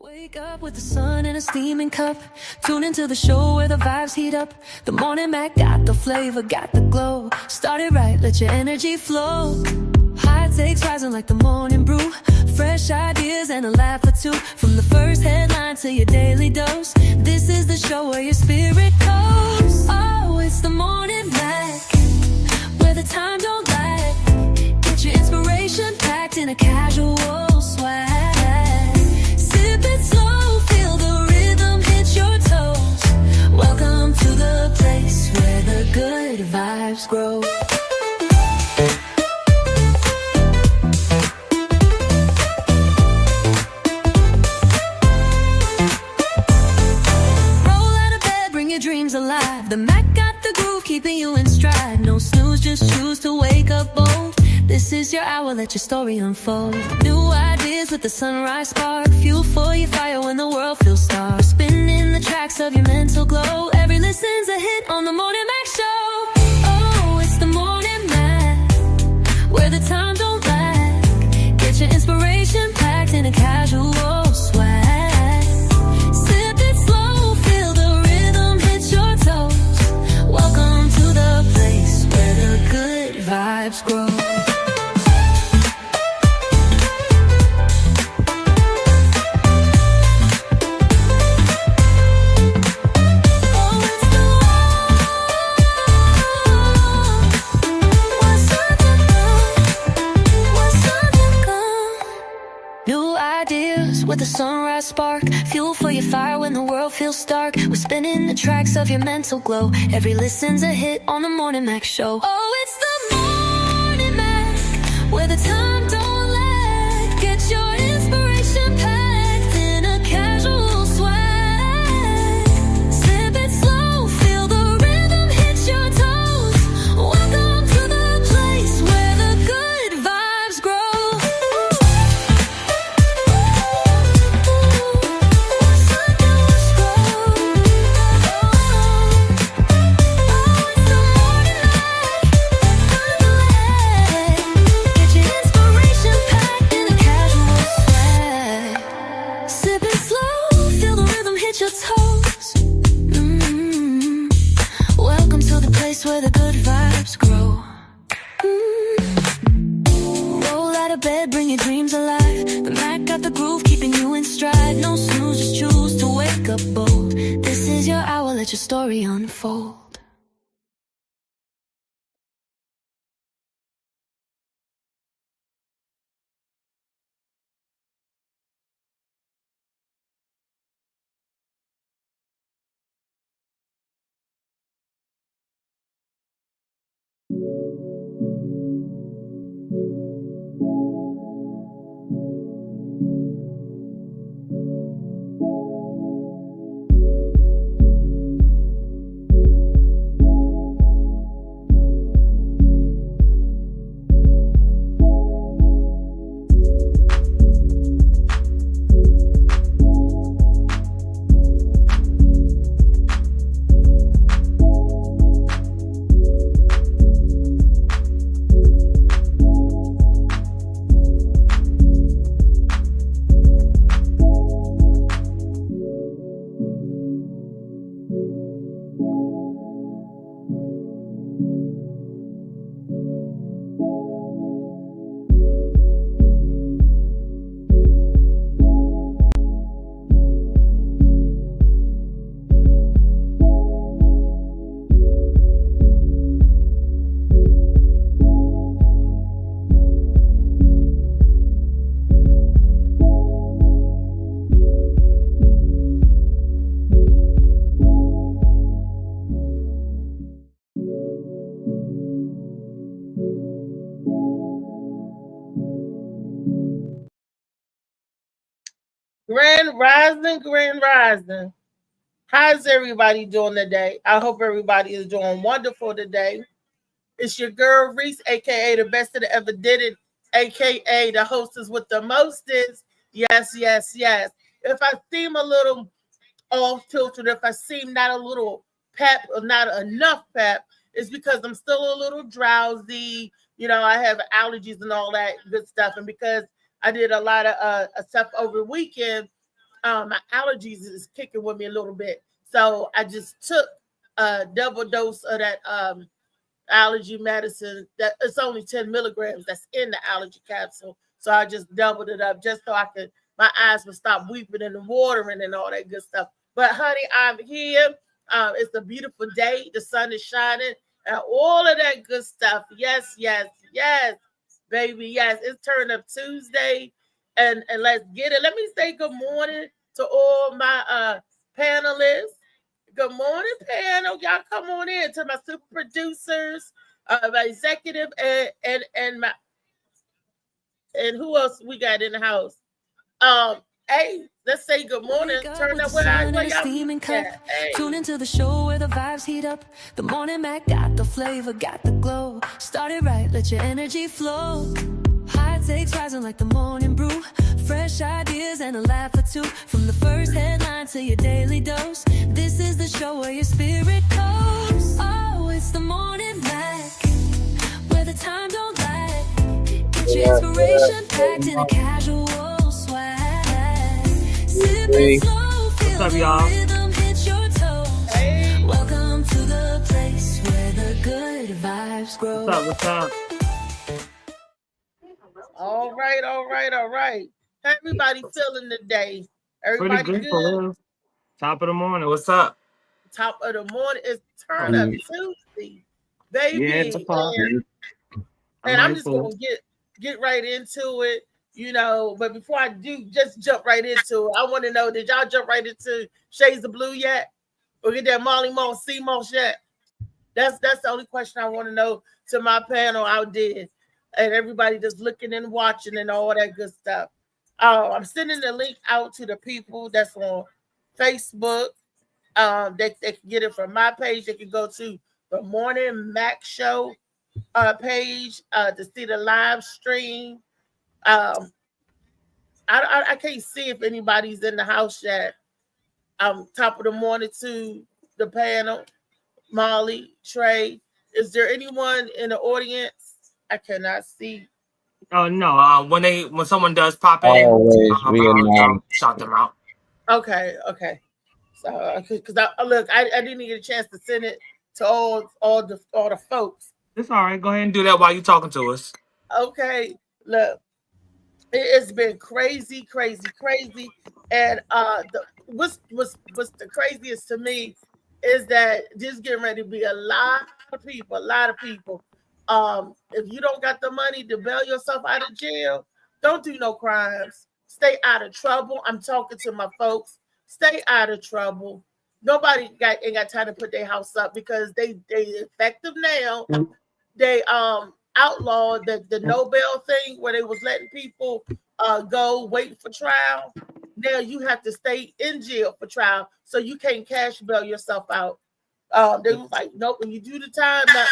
Wake up with the sun in a steaming cup. Tune into the show where the vibes heat up. The morning Mac got the flavor, got the glow. Start it right, let your energy flow. High takes rising like the morning brew. Fresh ideas and a laugh or two. From the first headline to your daily dose. This is the show where your spirit goes. Oh, it's the morning Mac, where the time don't lag. Get your inspiration packed in a casual swag. Sip it slow, feel the rhythm hit your toes. Welcome to the place where the good vibes grow. Dreams alive. The Mac got the groove, keeping you in stride. No snooze, just choose to wake up bold. This is your hour, let your story unfold. New ideas with the sunrise spark. Fuel for your fire when the world feels stark. Spinning the tracks of your mental glow. Every listen's a hit on the Morning Mac Show. Oh, it's the Morning Mac, where the time don't lag. Get your inspiration packed in a casual swag. Welcome to the place where the good vibes grow. New ideas with a sunrise spark. Fuel for your fire when the world feels stark. We're spinning the tracks of your mental glow. Every listen's a hit on the Morning Mac Show. Oh, it's the Morning Mac, where the time don't lag. Get your inspiration packed in a casual swag. Sip it slow, feel the rhythm hit your toes. Welcome to the place where the good vibes grow. Your toes. Welcome to the place where the good vibes grow. Roll out of bed, bring your dreams alive. The Mac got the groove, keeping you in stride. No snooze, just choose to wake up bold. This is your hour, let your story unfold. Grand Rising. How's everybody doing today? I hope everybody is doing wonderful today. It's your girl Reese, aka the best that ever did it, aka the hostess with the mostest. Yes. If I seem a little off tilted, if I seem not a little pep or not enough pep, it's because I'm still a little drowsy. You know, I have allergies and all that good stuff. And because I did a lot of stuff over the weekend, my allergies is kicking with me a little bit. So I just took a double dose of that allergy medicine. That it's only 10 milligrams that's in the allergy capsule. So I just doubled it up just so I could my eyes would stop weeping and watering and all that good stuff. But honey, I'm here. It's a beautiful day. The sun is shining and all of that good stuff. Yes, yes, yes, baby. Yes, it's Turn Up Tuesday, and let's get it. Let me say good morning to all my panelists. Good morning, panel. Y'all come on in to my super producers, my executive, and my and who else we got in the house? Hey, let's say good morning. Turn up where steaming cup. Hey. Tune into the show where the vibes heat up. The morning Mac got the flavor, got the glow. Started right, let your energy flow. High takes rising like the morning brew. Fresh ideas and a laugh or two. From the first headline to your daily dose. This is the show where your spirit goes. Oh, it's the morning Mac, where the time don't lag. Get your inspiration packed in a casual swag. Sip it slow, feel the rhythm hit your toes. Hey. Welcome to the place where the good vibes grow. What's up? All right, all right, all right. How everybody feeling today? Everybody Pretty good? Top of the morning. What's up? Top of the morning is Turn Up Tuesday, baby. Yeah, it's a pop. And I'm just gonna get right into it, you know. But before I do, just jump right into it. I want to know: did y'all jump right into Shades of Blue yet, or get that Molly Mo C-Moss yet? That's the only question I want to know to my panel out there, and everybody just looking and watching and all that good stuff. I'm sending the link out to the people that's on Facebook. They can get it from my page. They can go to the Morning Mac Show page to see the live stream. I can't see if anybody's in the house yet. Top of the morning to the panel. Molly, Trey, is there anyone in the audience? I cannot see. Oh no! When someone does pop in, I'll shout them out. Okay. So because I didn't get a chance to send it to all the folks. It's all right. Go ahead and do that while you're talking to us. Okay, look, it's been crazy, and what's the craziest to me is that this getting ready to be a lot of people. If you don't got the money to bail yourself out of jail, don't do no crimes. Stay out of trouble. I'm talking to my folks. Stay out of trouble. Nobody ain't got time to put their house up because they effective now. They outlawed the no bail thing where they was letting people go wait for trial. Now you have to stay in jail for trial, so you can't cash bail yourself out. They was like, nope, when you do the time, not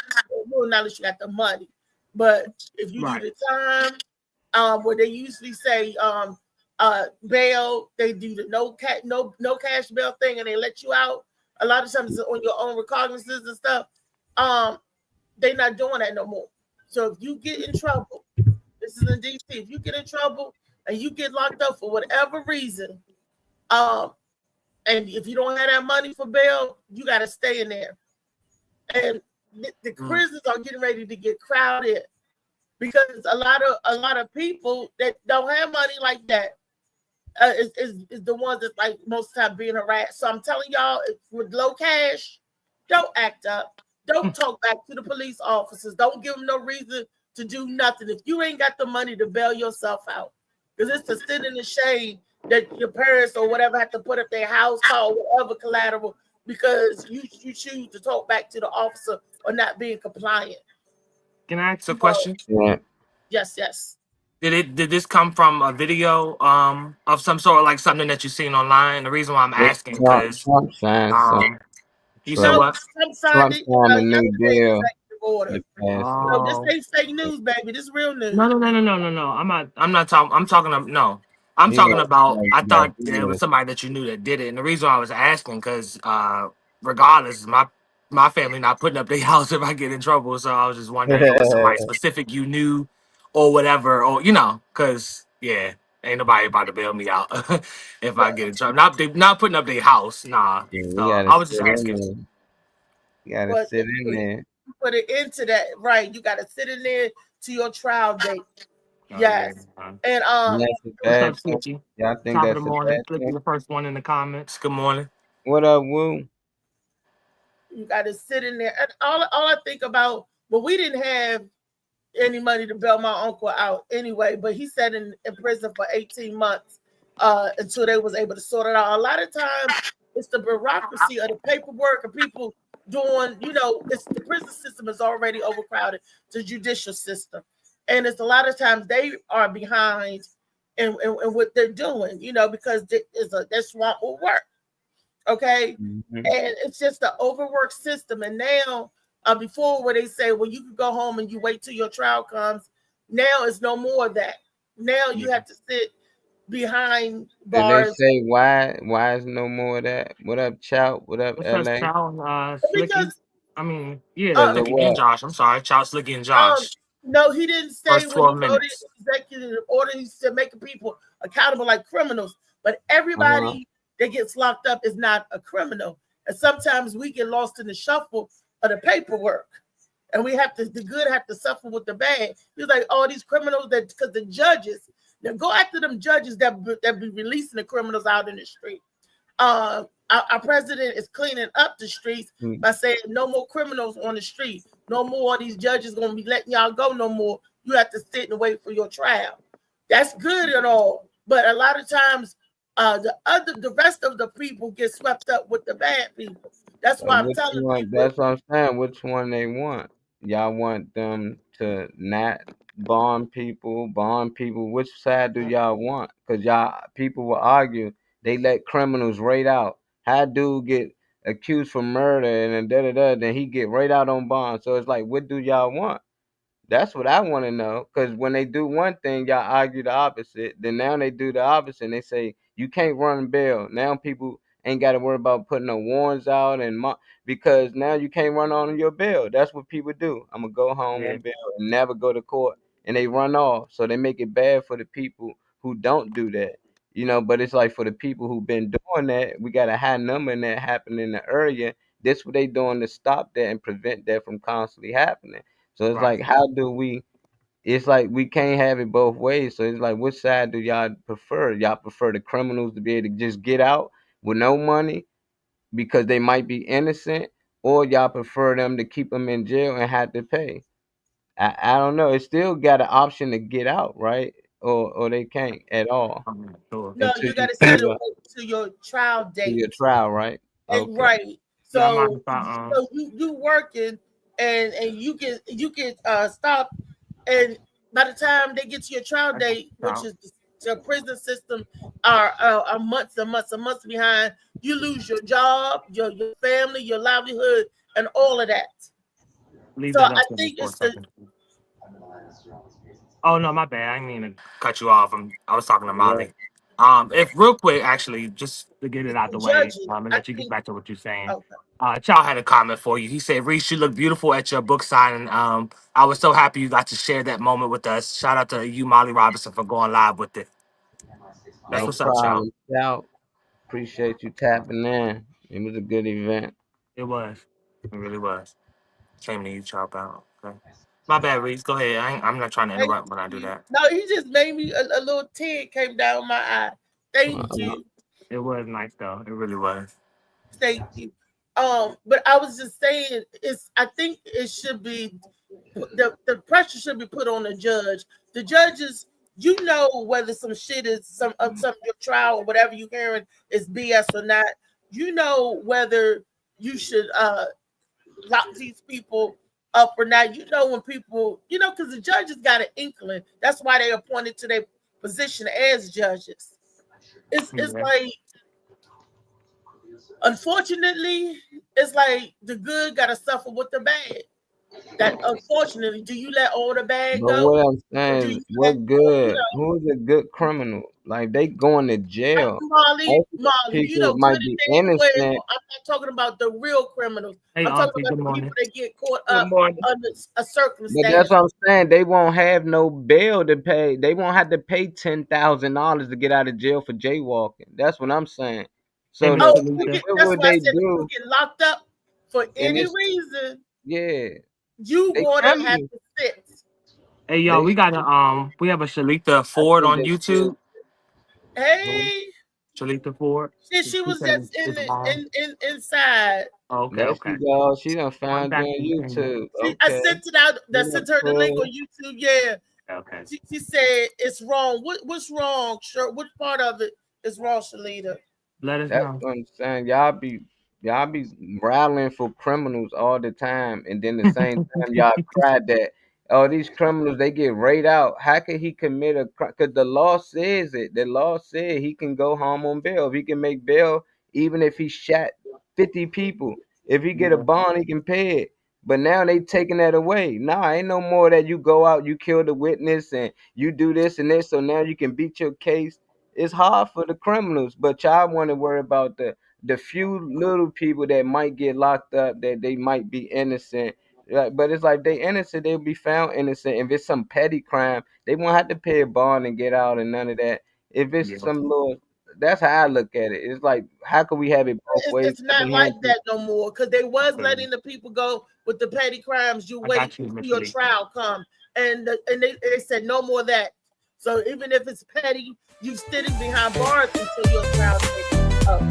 unless you got the money. But if you do the time, where they usually say bail, they do the no cash bail thing, and they let you out. A lot of times on your own recognizances and stuff. They're not doing that no more. So if you get in trouble, this is in DC. If you get in trouble and you get locked up for whatever reason, and if you don't have that money for bail, you got to stay in there. And the prisons are getting ready to get crowded because a lot of people that don't have money like that is the ones that's like most of the time being harassed. So I'm telling y'all, with low cash, don't act up. Don't talk back to the police officers. Don't give them no reason to do nothing. If you ain't got the money to bail yourself out, because it's a sin and a shame that your parents or whatever have to put up their house call, whatever collateral, because you choose to talk back to the officer or not being compliant. Can I ask a question? Yeah. Yes. Did this come from a video of some sort, like something that you've seen online? The reason why I'm asking because Trump signed you said what? Trump signed a new deal. So this ain't fake news, baby. This is real news. No. I'm not talking. I'm talking. No, I'm talking about. I thought there was somebody that you knew that did it, and the reason why I was asking because regardless, my family not putting up their house if I get in trouble. So I was just wondering if it was somebody specific you knew or whatever, or because yeah. Ain't nobody about to bail me out if I get in trouble. Not putting up their house, nah. Yeah, we So gotta I was sit just in asking. there. You gotta But sit in there. put it into that, right? You got to sit in there to your trial date. Oh yeah. Yes, and And that's a What's bad up, thing. Slicky? Y'all think Top of the that's a morning. bad Slicky, thing? the first one in the comments. Good morning. What up, Woo? you got to sit in there. And all I think about, well, we didn't have any money to bail my uncle out anyway, but he sat in prison for 18 months until they was able to sort it out. A lot of times it's the bureaucracy of the paperwork and people doing, it's the prison system is already overcrowded, the judicial system. And it's a lot of times they are behind in what they're doing, because they're swamped with work. Okay. Mm-hmm. And it's just the overworked system. And now, before where they say, well, you can go home and you wait till your trial comes. Now it's no more of that. Now you have to sit behind Did they bars say why is no more of that? What up, Chow? What up, What's up, LA? Chow and Slicky? because I mean, yeah, uh, Because of Slicky and what? Josh. I'm sorry, Chow, Slicky, and um Josh. no, he didn't say First when he 12 wrote minutes. it executive order. He said making people accountable like criminals. But Uh-huh. everybody that gets locked up is not a criminal. And sometimes we get lost in the shuffle of the paperwork. And the good have to suffer with the bad. He's like, oh, these criminals because the judges, now go after them judges that be releasing the criminals out in the street. Our president is cleaning up the streets by saying no more criminals on the street. No more of these judges going to be letting y'all go no more. You have to sit and wait for your trial. That's good and all. But a lot of times, the rest of the people get swept up with the bad people. That's why I'm Which telling one? people. That's what I'm saying. Which one they want? Y'all want them to not bond people? Bond people? Which side do y'all want? Because y'all people will argue. They let criminals right out. How dude get accused for murder and then then he get right out on bond. So it's like, what do y'all want? That's what I want to know. Because when they do one thing, y'all argue the opposite. Then now they do the opposite and they say, you can't run bail. Now people ain't got to worry about putting no warrants out because now you can't run on your bail. That's what people do. I'm going to go home Yeah. on bail and never go to court. And they run off. So they make it bad for the people who don't do that. But it's like for the people who've been doing that, we got a high number in that happening in the area. This what they doing to stop that and prevent that from constantly happening. So it's Right. like, how do we? It's like we can't have it both ways. So it's like, which side do y'all prefer? Y'all prefer the criminals to be able to just get out with no money because they might be innocent, or y'all prefer them to keep them in jail and have to pay? I don't know. It still got an option to get out, right? Or they can't at all Sure. No, until you got you to see sit and wait to your trial your date. trial, right? Okay. Right. Y'all mind So if I you working and you get stopped, and by the time they get to your trial date, which Chow. is the prison system, are months and months and months behind. You lose your job, your family, your livelihood, and all of that. Leave So that I up there think for a it's the second. Oh no, my bad. I didn't mean to cut you off. I was talking to Yeah. Molly. If real quick, actually, just to get it it's out the the way, judges. and I let you get think. back to what you're saying. Okay. Chow had a comment for you. He said, "Reese, you look beautiful at your book signing. I was so happy you got to share that moment with us. Shout out to you, Molly Robinson, for going live with it. That's No Thank what's up, Chow. problem. Out. Appreciate you tapping in. It was a good event. It was. It really was. Shame to you, Chow. Out. Okay. My bad, Reese. Go ahead. I'm not trying to thank interrupt when I do you. that. No, he just made me a little tear came down my eye. Thank Uh, you. It was nice though. It really was. Thank you. But I was just saying, I think it should be the pressure should be put on the judge. The judges, whether some shit is some your trial or whatever you hearing is BS or not. You know whether you should lock these people up or not. When people, because the judges got an inkling. That's why they appointed to their position as judges. It's Yeah. like, unfortunately, it's like the good got to suffer with the bad. That unfortunately, do you let all the bad But go, what I'm or do saying, you let what good? know? Who's a good criminal? Like they going to jail. Molly, Most of the Molly, you people know might good be and damn well. innocent. I'm not talking about the real criminals. Hey, I'm talking Auntie, about good the people morning. that get caught Good up morning. under a But that's circumstance. what I'm saying. They won't have no bail to pay. They won't have to pay $10,000 to get out of jail for jaywalking. That's what I'm saying. Hey, So Miss Oh, Talita. what that's would why I they said do? if you get locked up for And any it's reason, yeah, you they going to have criminals. to sit. Hey, y'all, They we have a Shalita I Ford think on they should. YouTube. Who? Hey, Shalita Ford. she She was said just in it's the wrong. inside. Oh, okay, There okay. she go. She done I'm found you back on in the kingdom. YouTube. I Okay. sent it out. I She done sent her the link put on YouTube. Yeah, Okay. she said it's wrong. What's wrong? Sure, which part of it is wrong, Shalita? Let us That's know. what I'm saying. Y'all be rattling for criminals all the time, and then the same time y'all cry that oh these criminals they get right out. How could he commit a crime? Because the law says it. The law said he can go home on bail. If he can make bail, even if he shot 50 people, if he get a Yeah. bond, he can pay it. But now they taking that away. Nah, ain't no more that you go out, you kill the witness, and you do this and this, so now you can beat your case. It's hard for the criminals, but y'all want to worry about the few little people that might get locked up that they might be innocent. But it's like they innocent, they'll be found innocent. If it's some petty crime, they won't have to pay a bond and get out and none of that. If it's Yeah. some little, that's how I look at it. It's like how can we have it both ways? It's not Second like hand people. that no more because they was letting the people go with the petty crimes. You I wait got you, till Miss your Talita. trial come, and they said no more of that. So even if it's petty, you sitting behind bars until your trial takes up.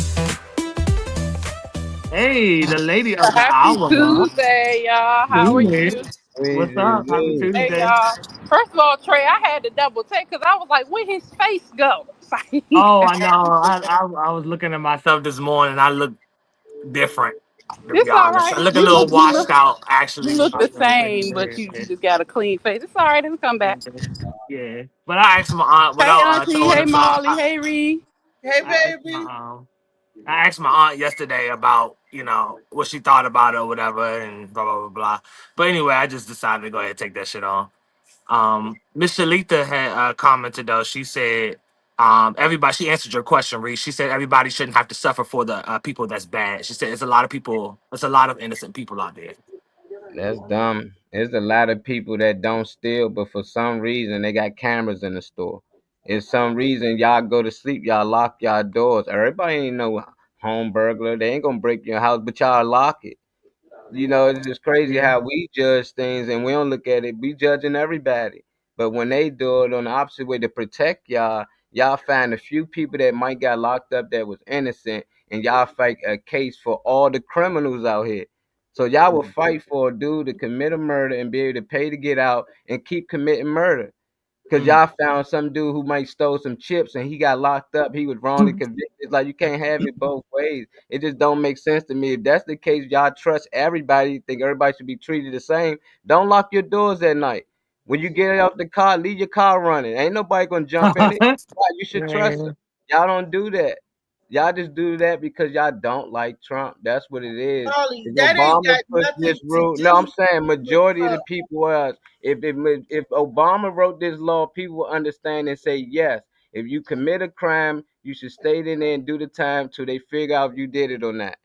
Hey, the lady of the Happy hour, huh? Tuesday, y'all. How are Evening. you? What's up? Happy Hey, Tuesday. y'all. First of all, Trey, I had to double take because I was like, where his face go? Oh, I know. I was looking at myself this morning. I look different, to be It's all honest. right. I look a little washed out, You actually. look the same, but you just got a clean face. It's all right. It'll come back. Yeah. But I asked my aunt Hey, without Auntie. throwing Hey, it. So I, Molly. Hey, Ree. Hey I asked my baby, I asked my aunt yesterday about, what she thought about it or whatever and blah blah blah blah. But anyway, I just decided to go ahead and take that shit on. Miss Shalita had commented though. She said, everybody. She answered your question, Reese. She said everybody shouldn't have to suffer for the people that's bad. She said it's a lot of people. It's a lot of innocent people out there. That's dumb. There's a lot of people that don't steal, but for some reason they got cameras in the store. It's some reason y'all go to sleep, y'all lock y'all doors. Everybody ain't no home burglar. They ain't gonna break your house, but y'all lock it. It's just crazy Yeah. how we judge things and we don't look at it. We judging everybody. But when they do it on the opposite way to protect y'all, y'all find a few people that might got locked up that was innocent, and y'all fight a case for all the criminals out here. So y'all will fight for a dude to commit a murder and be able to pay to get out and keep committing murder. Cause Mm. y'all found some dude who might stole some chips and he got locked up. He was wrongly convicted. It's like you can't have it both ways. It just don't make sense to me. If that's the case, y'all trust everybody, think everybody should be treated the same. Don't lock your doors at night. When you get out the car, leave your car running. Ain't nobody gonna jump in it. Why? You should trust Yeah. them. Y'all don't do that. Y'all just do that because y'all don't like Trump. That's what it is. Molly, If that ain't Obama got push nothing this to rule, no, I'm do saying with majority of the Trump. people was if Obama wrote this law, people will understand and say yes. If you commit a crime, you should stay in there and do the time till they figure out if you did it or not.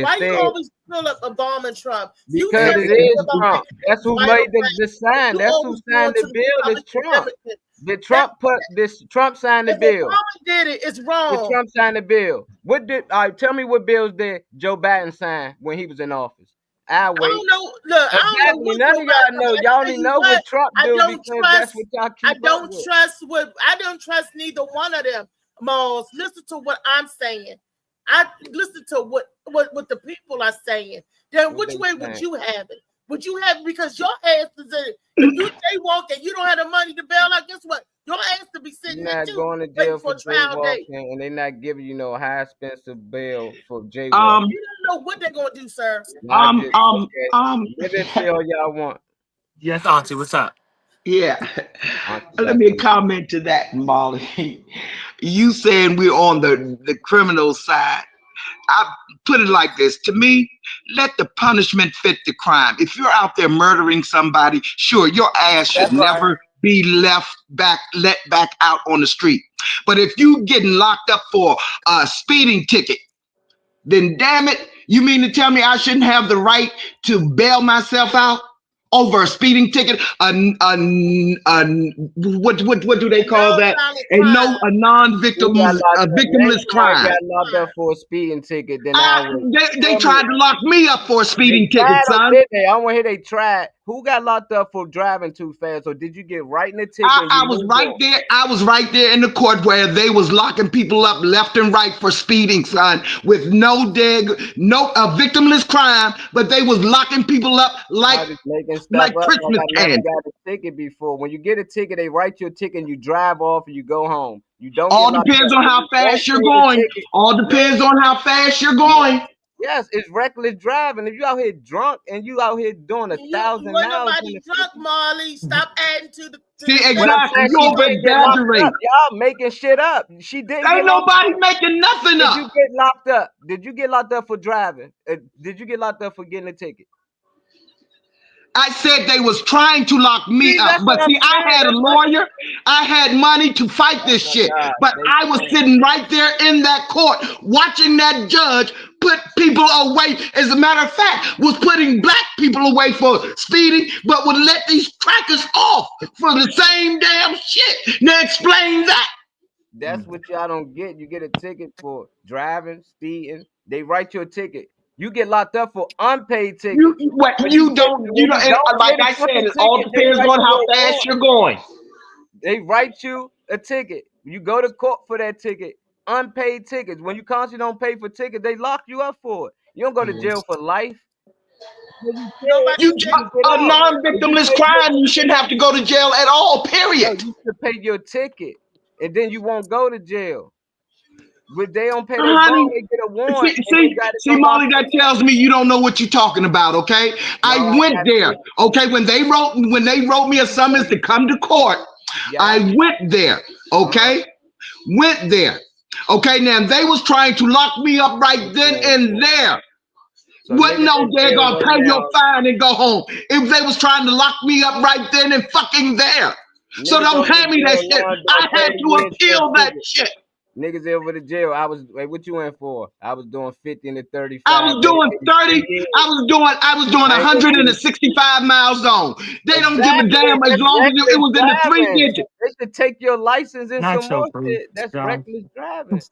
Why you Instead, always pull up Obama and Trump? You because said it something is about Trump. making That's things who right or made the right, and sign. you That's who always signed going the to the bill. Is Republican Trump. Democrat. Did That Trump put this? Trump signed the if bill. Obama did it, it's Did wrong. Trump sign the bill? What did? All right, tell me what bills did Joe Biden sign when he was in office? I'll I wait. don't know. Look, I don't know Exactly. what None Joe of y'all Biden. know. I Y'all tell only you know what, what Trump I do don't because that's trust. what y'all I keep up don't with. trust what. I don't trust neither one of them. Moles, listen to what I'm saying. I listen to what the people are saying. Then What which they way would saying? you have it? Would you have it because your ass is in it? If you jaywalk and you don't have the money to bail out, guess what? Your ass to be You're sitting there not too, going to waiting jail for for a trial jaywalking, date. and they're not giving you no high expensive bail for Um, jaywalking. You don't know what they're gonna do, sir. Y'all um, just um, okay. um, Let it say all y'all want. Yes, Auntie. What's up? yeah. Auntie Let got me some. comment to that, Molly. You saying we're on the criminal side. I put it like this. To me, let the punishment fit the crime. If you're out there murdering somebody, sure, your ass should That's right. never be let back out on the street. But if you getting locked up for a speeding ticket, then damn it, you mean to tell me I shouldn't have the right to bail myself out over a speeding ticket? What do they call that? A non-victim, a victimless crime. Got locked up for a speeding ticket. Then They tried to lock me up for a speeding ticket, son. I want to hear they tried. Who got locked up for driving too fast, or did you get right in the ticket? I was right there. I was right there in the court where they was locking people up left and right for speeding, son, with no victimless crime, but they was locking people up like Christmas candy. Got a ticket before. When you get a ticket, they write your ticket and you drive off and you go home. You don't. All depends on how fast you're going. All depends on how fast you're going. Yes, it's reckless driving. If you out here drunk and you out here doing 1,000 miles, nobody drunk, Marley. Stop adding to the. See, exactly. You over-exaggerate. Y'all making shit up. She didn't. Ain't nobody making nothing up. Did you get locked up? Did you get locked up for driving? Did you get locked up for getting a ticket? I said they was trying to lock me up, but see, I had a lawyer. I had money to fight this shit, but I was sitting right there in that court watching that judge put people away. As a matter of fact, was putting black people away for speeding, but would let these crackers off for the same damn shit. Now explain that. That's what y'all don't get. You get a ticket for driving, speeding. They write you a ticket. You get locked up for unpaid tickets. You don't. Like I said, it all depends on how fast you're going. They write you a ticket. You go to court for that ticket. Unpaid tickets. When you constantly don't pay for tickets, they lock you up for it. You don't go to jail for life. A non-victimless crime, you shouldn't have to go to jail at all, period. No, you should pay your ticket, and then you won't go to jail. But they don't pay their honey, they get a warrant. See, Molly, that tells me you don't know what you're talking about, okay? No, I went there, okay? When they wrote me a summons to come to court, I went there, okay? Went there. Okay, now they was trying to lock me up right then and there. So wouldn't know they're gonna pay your fine and go home. If they was trying to lock me up right then and fucking there. So don't hand me that shit. I had to appeal that shit. Niggas over the jail. What you in for? I was doing 50 to 35. I was doing 30. I was doing 165 mile zone. They don't give a damn as long as it was in the 3 digits. They should take your license and some more shit. That's reckless driving.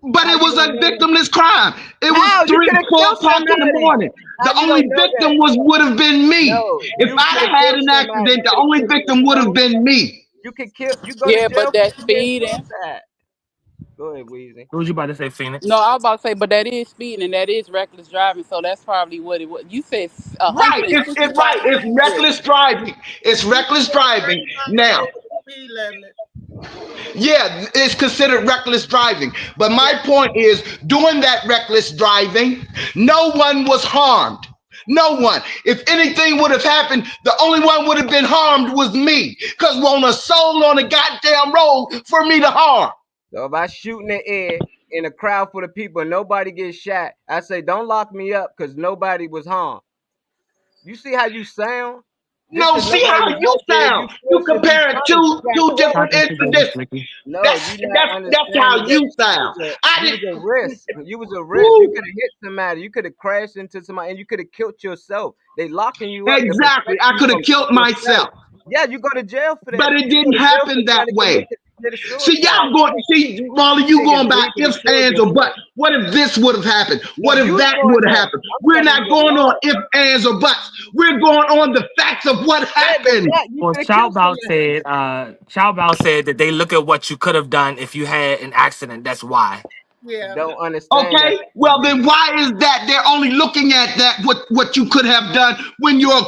But it was a victimless crime. It was 3 or 4 o'clock in the morning. The only victim would have been me. If I had an accident, the only victim would have been me. You can kill. You go to jail, but that's speeding. Go ahead, Weezy. What was you about to say, Phoenix? No, I was about to say, but that is speeding and that is reckless driving. So that's probably what it was. You said right. It's reckless driving. It's reckless driving now. Yeah, it's considered reckless driving. But my point is, doing that reckless driving, no one was harmed. No one. If anything would have happened, the only one would have been harmed was me. Because we on a soul on a goddamn road for me to harm. So if I shoot in the air in a crowd full of people and nobody gets shot, I say, don't lock me up because nobody was harmed. You see how you sound? No, see how you sound. You comparing two different incidents. No, that's how you sound. You was a risk. You could have hit somebody. You could have crashed into somebody, and you could have killed yourself. They locking you up. Exactly. I could have killed myself. Yeah, you go to jail for that. But it didn't happen that way. See, y'all Molly, you going by ifs, ands, or buts. What if this would have happened? What if that would have happened? We're not going on ifs, ands, or buts. We're going on the facts of what happened. Well, Chow Bao said that they look at what you could have done if you had an accident. That's why. Yeah. Don't understand. Okay, that. Well then why is that they're only looking at that what you could have done when your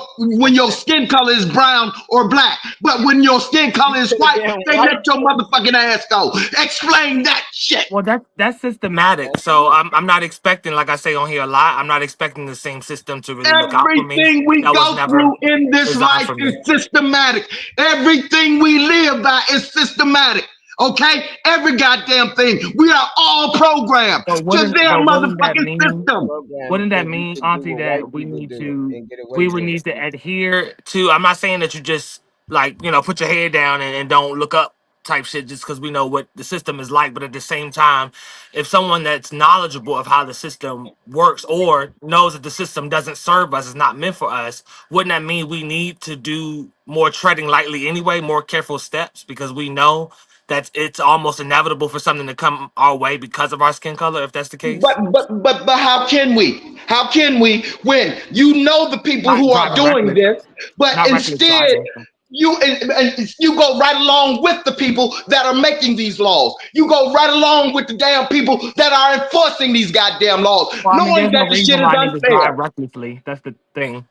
skin color is brown or black, but when your skin color is white, they let your motherfucking ass go. Explain that shit. Well, that's systematic. So I'm not expecting, like I say on here a lot, I'm not expecting the same system to really look out for me. Everything we go through in this life is systematic. Everything we live by is systematic. Okay, every goddamn thing. We are all programmed But to their wouldn't that motherfucking mean? system. Wouldn't that Because you mean, could do Auntie, what white that we people need do to and get away we would with it. need to adhere to? I'm not saying that you just like put your head down and don't look up type shit just because we know what the system is like. But at the same time, if someone that's knowledgeable of how the system works or knows that the system doesn't serve us, is not meant for us, wouldn't that mean we need to do more treading lightly anyway, more careful steps because we know that it's almost inevitable for something to come our way because of our skin color, if that's the case? But how can we? How can we when you know the people Not who are driving doing reckless, this, but not reckless instead driving. and you go right along with the people that are making these laws. You go right along with the damn people that are enforcing these goddamn laws, Well, I mean, knowing there's no that the shit reason is why I need to drive unfair. recklessly. That's the thing.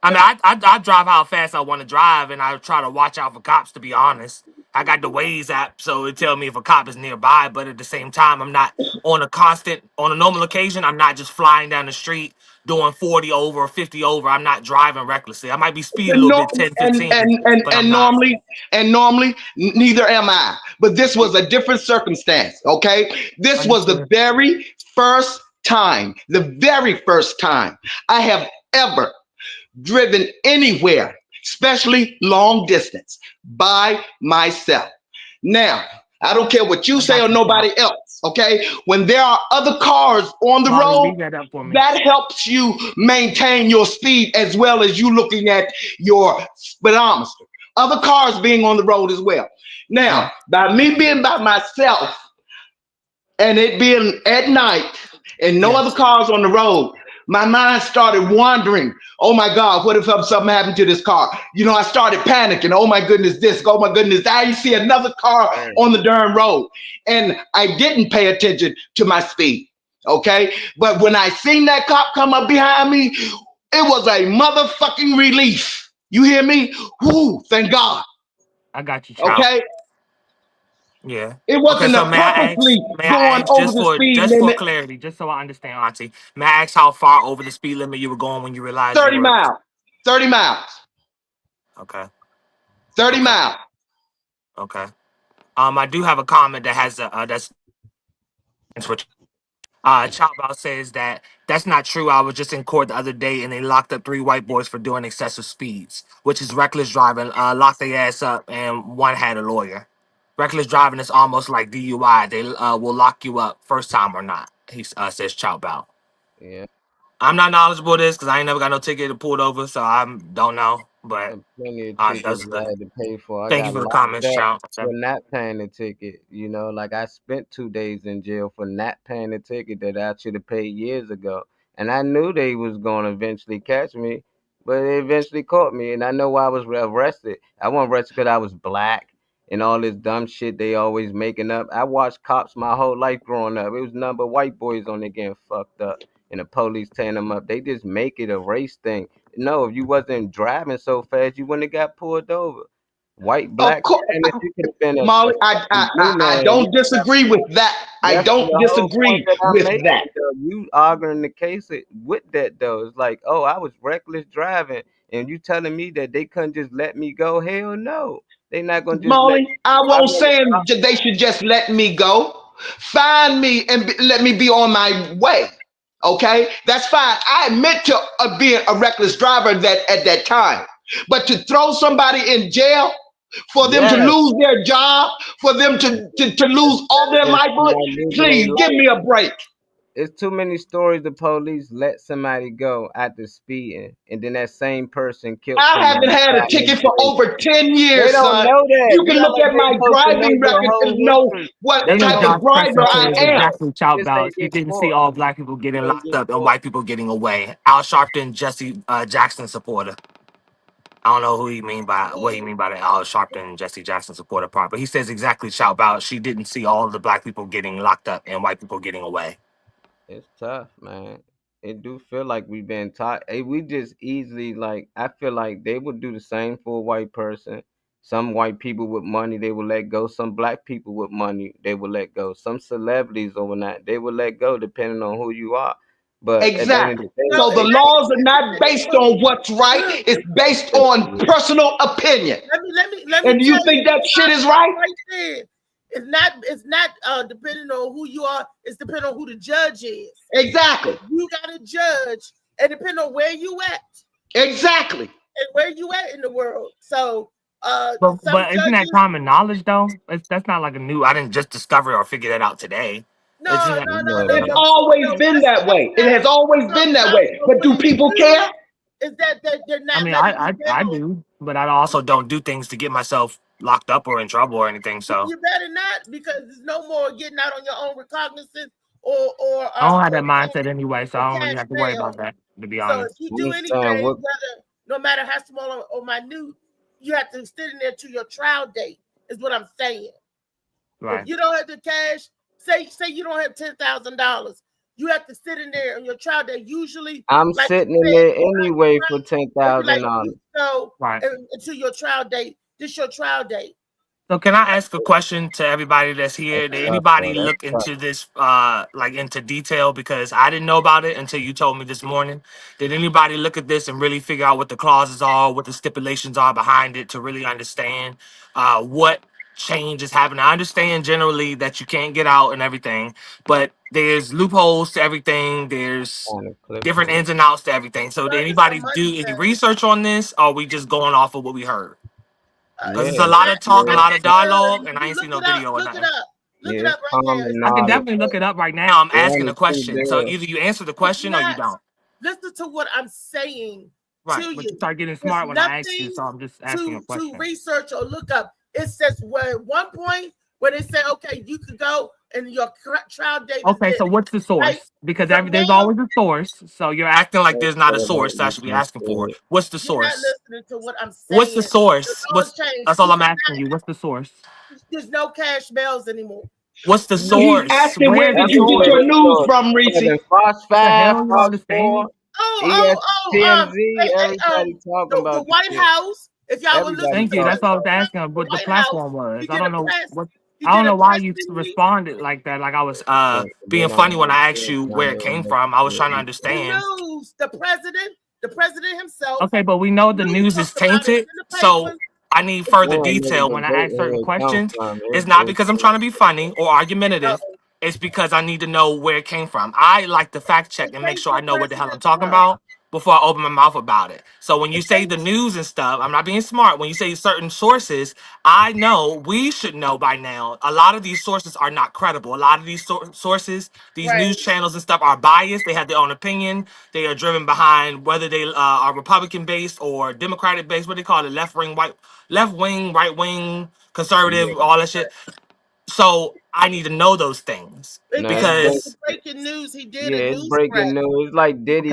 I mean, I drive how fast I want to drive, and I try to watch out for cops. To be honest, I got the Waze app, so it tell me if a cop is nearby. But at the same time, I'm not on a normal occasion. I'm not just flying down the street doing 40 over or 50 over. I'm not driving recklessly. I might be speeding a And little no, bit, 10, 15, but I'm and not. normally neither am I. But this was a different circumstance. Okay, this was Understood. the very first time I have ever driven anywhere, especially long distance, by myself. Now, I don't care what you I say or got you, Chop. nobody else, okay? When there are other cars on the Molly, road, read that up for me. that helps you maintain your speed as well as you looking at your speedometer. Other cars being on the road as well. Now, Yeah. by me being by myself and it being at night and no Yeah. other cars on the road, my mind started wandering. Oh my God, what if something happened to this car? I started panicking. Oh my goodness, this. Oh my goodness, I see another car Right. on the darn road. And I didn't pay attention to my speed. Okay. But when I seen that cop come up behind me, it was a motherfucking relief. You hear me? Whoo, thank God. I got you, Chop. Okay. Yeah. It Okay, wasn't so a purposely may I going ask over the speed just for limit, clarity, just so I understand, Auntie, may I ask how far over the speed limit you were going when you realized you 30 were miles. 30 miles. okay. 30 Okay. miles. Okay. I do have a comment that has that's which Chopbout says that's not true. I was just in court the other day and they locked up 3 white boys for doing excessive speeds, which is reckless driving. Locked their ass up and one had a lawyer. Reckless driving is almost like DUI. They will lock you up first time or not. He says Chopbout. Yeah. I'm not knowledgeable of this because I ain't never got no ticket to pulled over, so I don't know. But Plenty of tickets those are I the had to pay for. I thank you got for the locked comments, up Chow. for not paying the ticket. Like I spent 2 days in jail for not paying the ticket that I should have paid years ago. And I knew they was gonna eventually catch me, but they eventually caught me. And I know why I was arrested. I wasn't arrested because I was black and all this dumb shit they always making up. I watched cops my whole life growing up. It was nothing but white boys on there getting fucked up and the police tearing them up. They just make it a race thing. No, if you wasn't driving so fast, you wouldn't have got pulled over. White, Of black, course, Spanish, you could have been a Molly, blue I man. don't disagree with that. I That's don't the whole point disagree that I'm with making, that. though. You arguing the case with that, though. It's like, oh, I was reckless driving, and you telling me that they couldn't just let me go? Hell no. They not going to just let Molly, me I go. I won't mean, say they should just let me go. Find me and let me be on my way. Okay, that's fine. I admit to being a reckless driver at that time, but to throw somebody in jail for them to yes, lose their job, for them to lose all their it's livelihood, somebody losing their please give life. me a break. It's too many stories the police let somebody go after speeding, and then that same person killed I somebody haven't had a 5 ticket minutes for later. over 10 They years, don't son. know that. You can You act look like at they my supposed to know driving your record whole and know history. what They They know type don't of Josh know driver Preston your I says am. history. exactly Chow Just ain't about. He get didn't see caught. all black people getting You ain't locked get up and caught. white people getting away. Al Sharpton, Jesse Jackson supporter. I don't know who he mean by what he mean by the Al Sharpton Jesse Jackson supporter part, but he says exactly Chow about she didn't see all the black people getting locked up and white people getting away. It's tough, man. It do feel like we been taught. We just easily like. I feel like they would do the same for a white person. Some white people with money they will let go. Some black people with money they will let go. Some celebrities overnight they will let go depending on who you are. But at the end of Exactly. the day, So So the laws are not based on what's right, it's based on it's personal opinion. let me And tell you you think what that shit is Chop right? right there. It's not depending on who you are. It's depending on who the judge is. Exactly. You got a judge, and depending on where you at. Exactly. And where you at in the world. So but isn't that common knowledge though? That's not like a new. I didn't just discover or figure that out today. No. It's always been that way. It has always been that way. But do people care? Is that they're not? I mean, I do, but I also don't do things to get myself locked up or in trouble or anything. So you better not, because there's no more getting out on your own recognizance or. I don't have that mindset anyway, so I don't really have to worry about that. To be honest, so if you do anything, no matter how small or minute, you have to sit in there to your trial date. Is what I'm saying. Right. If you don't have the cash, say you don't have $10,000. You have to sit in there on your trial day. Usually, I'm sitting in there anyway for $10,000. So, until your trial date, this your trial date. So, can I ask a question to everybody that's here? Did anybody look into this, like into detail? Because I didn't know about it until you told me this morning. Did anybody look at this and really figure out what the clauses are, what the stipulations are behind it, to really understand what change is happening? I understand generally that you can't get out and everything, but there's loopholes to everything. There's different ins and outs to everything. So did anybody do any research on this, or are we just going off of what we heard? Because it's a lot of talk, a lot of dialogue, and I ain't seen no video or nothing. Look it up right now. I can definitely look it up right now. I'm asking a question. So either you answer the question or you don't. Listen to what I'm saying to you. But you start getting smart when I ask you, so I'm just asking a question. To research or look up. It says at one point where they say, okay, you could go and your trial date. Okay, so what's the source? Right? Because there's always a source. So you're acting like there's not a source that I should be asking for. What's the source? You're not listening to what I'm saying. What's the source? That's all I'm asking you. What's the source? There's no cash bails anymore. What's the source? He's asking where did you get your news from, Reese? Fox 5, Fox 4, ESPN, everybody talking about the White House. If y'all would listen, thank you. That's all I was asking what the platform was. I don't know what. I don't know why you responded like that. Like I was being funny when I asked you where it came from. I was trying to understand. The president himself. Okay, but we know the news is tainted, so I need further detail when I ask certain questions. It's not because I'm trying to be funny or argumentative. It's because I need to know where it came from. I like to fact check and make sure I know what the hell I'm talking about before I open my mouth about it. So when you say the news and stuff, I'm not being smart. When you say certain sources, I know, we should know by now, a lot of these sources are not credible. A lot of these sources, these news channels and stuff are biased. They have their own opinion. They are driven behind whether they are Republican-based or Democratic-based, what they call it, left-wing, right-wing, conservative, all that shit. So I need to know those things because breaking news. He did. Yeah, it's breaking news. It's like Diddy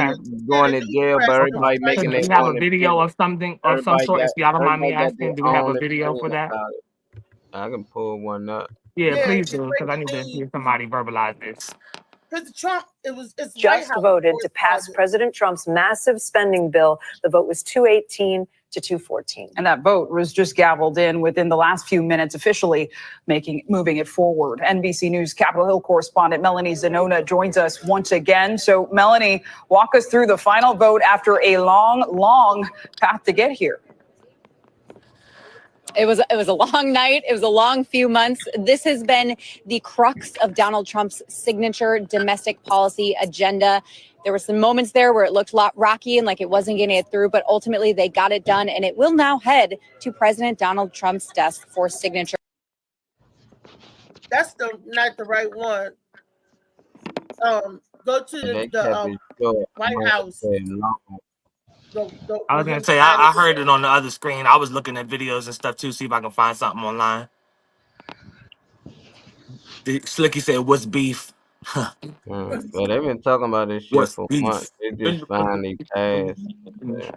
going to jail, but everybody making it. Do we have a video of something of some sort? If y'all don't mind me asking, do we have a video for that? I can pull one up. Yeah, please do, because I need to hear somebody verbalize this. Because Trump, it's just voted to pass President Trump's massive spending bill. The vote was 218 to 214. And that vote was just gavelled in within the last few minutes, officially moving it forward. NBC News Capitol Hill correspondent Melanie Zanona joins us once again. So, Melanie, walk us through the final vote after a long path to get here. It was a long night. It was a long few months. This has been the crux of Donald Trump's signature domestic policy agenda. There were some moments there where it looked a lot rocky and like it wasn't getting it through, but ultimately they got it done, and it will now head to President Donald Trump's desk for signature. That's not the right one. Go to the White House. I was gonna say I heard it on the other screen. I was looking at videos and stuff too, see if I can find something online. Slicky said, "What's beef?" But they've been talking about this shit for months. It just finally passed.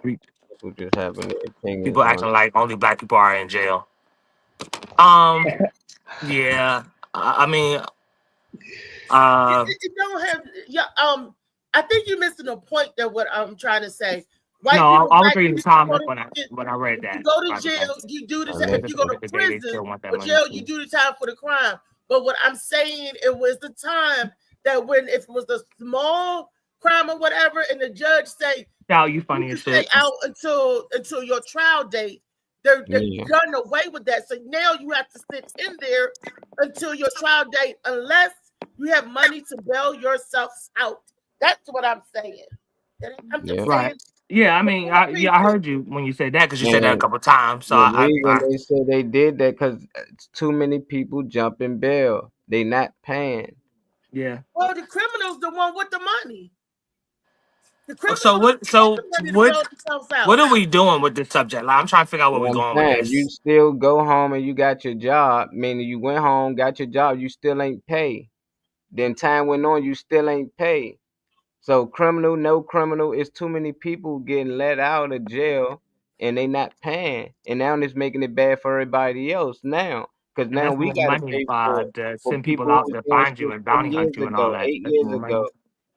People just having their opinions. People acting like only black people are in jail. Yeah. I mean, it don't have. Yeah. I think you're missing a point there. What I'm trying to say. I was reading the comment when I read that. You go to jail, you do the time. If you go to prison or jail, you do the time for the crime. But what I'm saying, it was the time that if it was a small crime or whatever, and the judge say, you funny as shit. Out until your trial date, they're done away with that. So now you have to sit in there until your trial date unless you have money to bail yourself out. That's what I'm saying. I'm just Yeah. Right. saying. Yeah, I mean, I heard you when you said that because you said that a And couple times. So the I reason they said they did that because too many people jumping bail. They not paying. yeah. Well, the criminal's the one with the money. The So criminal what? has the So money to bail themselves out. what are we doing with this subject? Like, I'm trying to figure out where we're What I'm going with saying, you this. still go home and you got your job, meaning you went home, got your job, you still ain't pay. Then time went on, you still ain't pay. So criminal, no criminal, it's too many people getting let out of jail and they not paying. And now it's making it bad for everybody else now. Because And now that's we more gotta money pay to for send people people who out was to doing find you shit and 10 bounty hunt years you and all ago, that. 8 That's years more money. ago.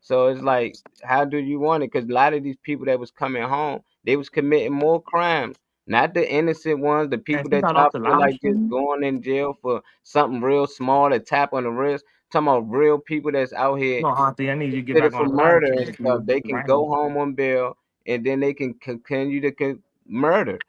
So it's like, how do you want it? Because a lot of these people that was coming home, they was committing more crimes. Not the innocent ones, the And people she that got y'all off the feel live like just stream. going in jail for something real small, a tap on the wrist. Talking about real people that's out here No, Auntie, I need you to get convicted back for on the live murder stream and if stuff. you They can go random. home on bail and then they can continue to murder.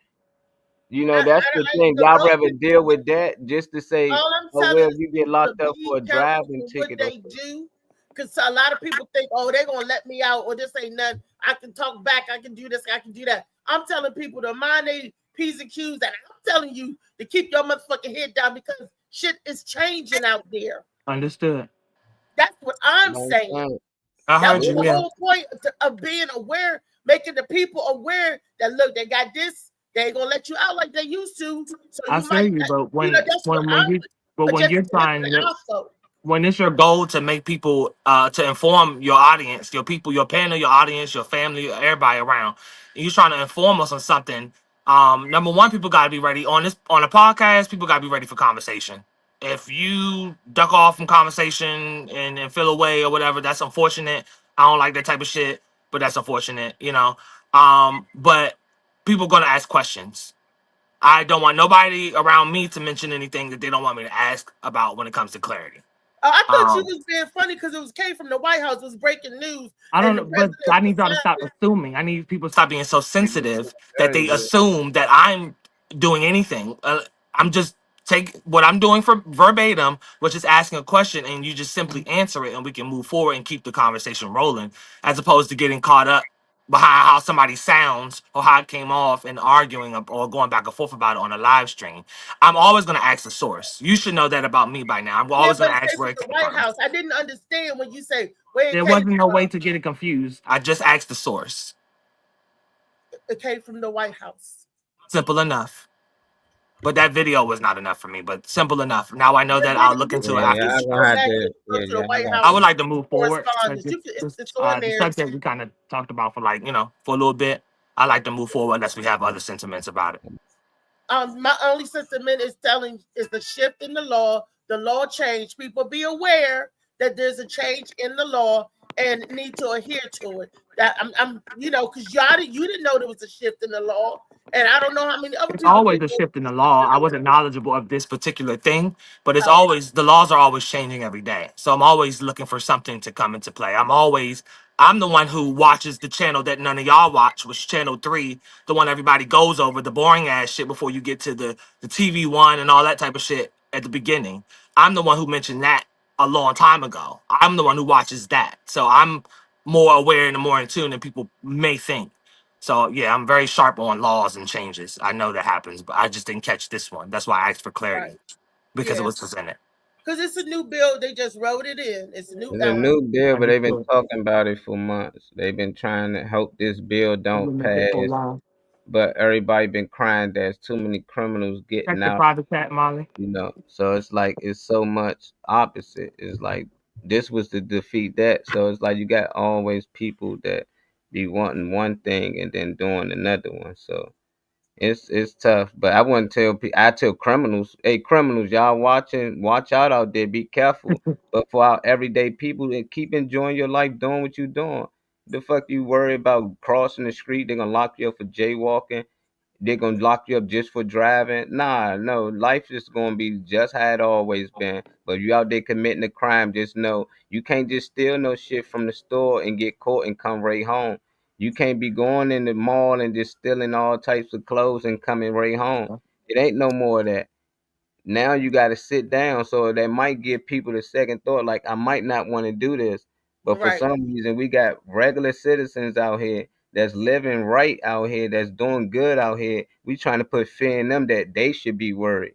You know, I, that's I, the I, thing. so Y'all those rather deal people, with that just to say, all I'm oh, telling well, is you get people to locked up be for a careful driving for what ticket or they do. Because a lot of people think, oh, they're going to let me out or this ain't nothing. I can talk back. I can do this. I can do that. I'm telling people to mind their P's and Q's. And I'm telling you to keep your motherfucking head down because shit is changing out there. Understood. That's what I'm something. saying. I That heard was you. the Yeah. Yeah. whole point of being aware, making the people aware that, look, they got this. They ain't going to let you out like they used to. So I you feel might, you, but that's what I'm when just you're telling trying to also. when it's your goal to make people to inform your audience, your people, your panel, your audience, your family, everybody around, and you're trying to inform us on something. Number one, people got to be ready on a podcast. People got to be ready for conversation. If you duck off from conversation and feel away or whatever, that's unfortunate. I don't like that type of shit, but that's unfortunate, you know. But people gonna ask questions. I don't want nobody around me to mention anything that they don't want me to ask about when it comes to clarity. I thought you Um, was being funny because it came from the White House. It was breaking news, I don't and the know, but president I was need y'all to stop laughing. assuming. I need people to stop being so sensitive that Very they good. assume that I'm doing anything. I'm just take what I'm doing for verbatim, which is asking a question, and you just simply answer it, and we can move forward and keep the conversation rolling, as opposed to getting caught up behind how somebody sounds or how it came off and arguing or going back and forth about it on a live stream. I'm always going to ask the source. You should know that about me by now. I'm Yeah, always but going it to ask came where from it the came White from. House. I didn't understand when you say where it There came wasn't no way from. to get it confused. I just asked the source. It came from the White House. Simple enough. But that video was not enough for me, but simple enough. Now I know that I'll look into it Yeah, after. You y'all should gonna go have back to, and go yeah, to the White y'all I House would like to move forward. correspondence. It's on The there. subject we kind of talked about for for a little bit. I like to move forward unless we have other sentiments about it. My only sentiment is the shift in the law. The law changed. People be aware that there's a change in the law and need to adhere to it. That I'm because you didn't know there was a shift in the law, and I don't know how many other It's people always didn't a know there shift in was the a shift law. in I the wasn't knowledgeable of this particular thing, but it's law. always the laws are always changing every day. So I'm always looking for something to come into play. I'm the one who watches the channel that none of y'all watch, which is channel 3, the one everybody goes over, the boring ass shit before you get to the TV one and all that type of shit at the beginning. I'm the one who mentioned that a long time ago. I'm the one who watches that. So I'm more aware and more in tune than people may think. So yeah, I'm very sharp on laws and changes. I know that happens, but I just didn't catch this one. That's why I asked for Right. clarity because it Yeah. was presented. Because it's a new bill. They just wrote it in. It's a new It's a new bill, but they've been Understood. talking about it for months. They've been trying to help this bill don't Implemented for a pass, while. but everybody been crying there's too many criminals Check getting the out, private chat, Molly. So it's like it's so much opposite. It's like this was to defeat that. So it's like you got always people that be wanting one thing and then doing another one. So it's tough, but I wouldn't tell people. I tell criminals, hey, criminals, y'all watching, watch out there, be careful. But for our everyday people, that keep enjoying your life, doing what you doing. The fuck you worry about crossing the street? They're gonna lock you up for jaywalking. They're gonna lock you up just for driving. Nah, no, life is gonna be just how it always been. But you out there committing a crime, just know you can't just steal no shit from the store and get caught and come right home. You can't be going in the mall and just stealing all types of clothes and coming right home. It ain't no more of that. Now you got to sit down. So that might give people the second thought, like, I might not want to do this. But for Right. some reason, we got regular citizens out here that's living right out here, that's doing good out here. We trying to put fear in them that they should be worried.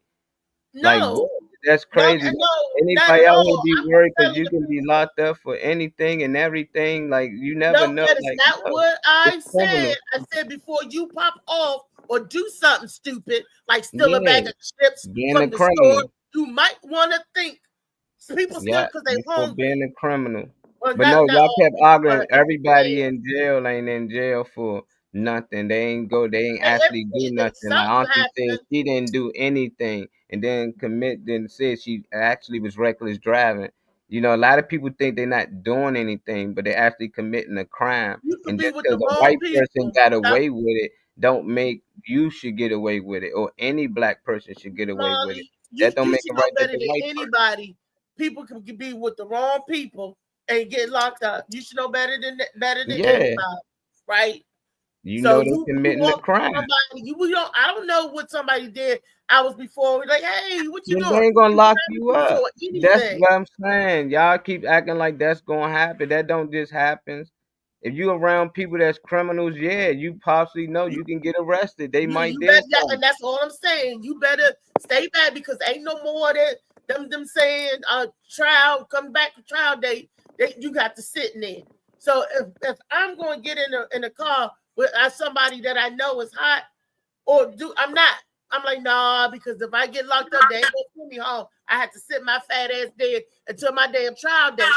Like, No, that's crazy. no, not Anybody at out here all. be I'm worried because telling you can be locked up for anything and everything. Like, you never no, know. that is Like, not no, what I it's criminal. said. I said before you pop off or do something stupid, like steal a Yeah, bag of chips being from a the store, criminal. you might want to think. People steal Yeah, because they before hungry. being a criminal. Well, But no, not y'all all kept people, arguing. but I'm Everybody saying in jail ain't in jail for nothing. They ain't actually do that nothing. Like something Auntie said, happened. she didn't do anything, and then said she actually was reckless driving. You know, a lot of people think they're not doing anything, but they're actually committing a crime. You could And be just with the because a wrong white person people. got Stop, away with it, don't make you should get away with it, or any black person should get away with it. Molly. That don't You make should it know right that better the than white person. anybody. People can be with the wrong people and get locked up. You should know better than Yeah, anybody, right? you So know they you committing a walk crime. somebody, we don't. I don't know what somebody did hours before. We're like, hey, what you Then doing? they ain't gonna You lock got you me up. for That's anything. what I'm saying. Y'all keep acting like that's gonna happen. That don't just happen. If you around people that's criminals, yeah, you possibly know you can get arrested. They might You did better, something. and that's all I'm saying. You better stay back because ain't no more that them saying trial come back to trial date. You got to sit in there. So if I'm going to get in a car with somebody that I know is hot, or I'm not. I'm like, nah, because if I get locked up, they ain't gonna send me home. I had to sit my fat ass there until my damn trial date.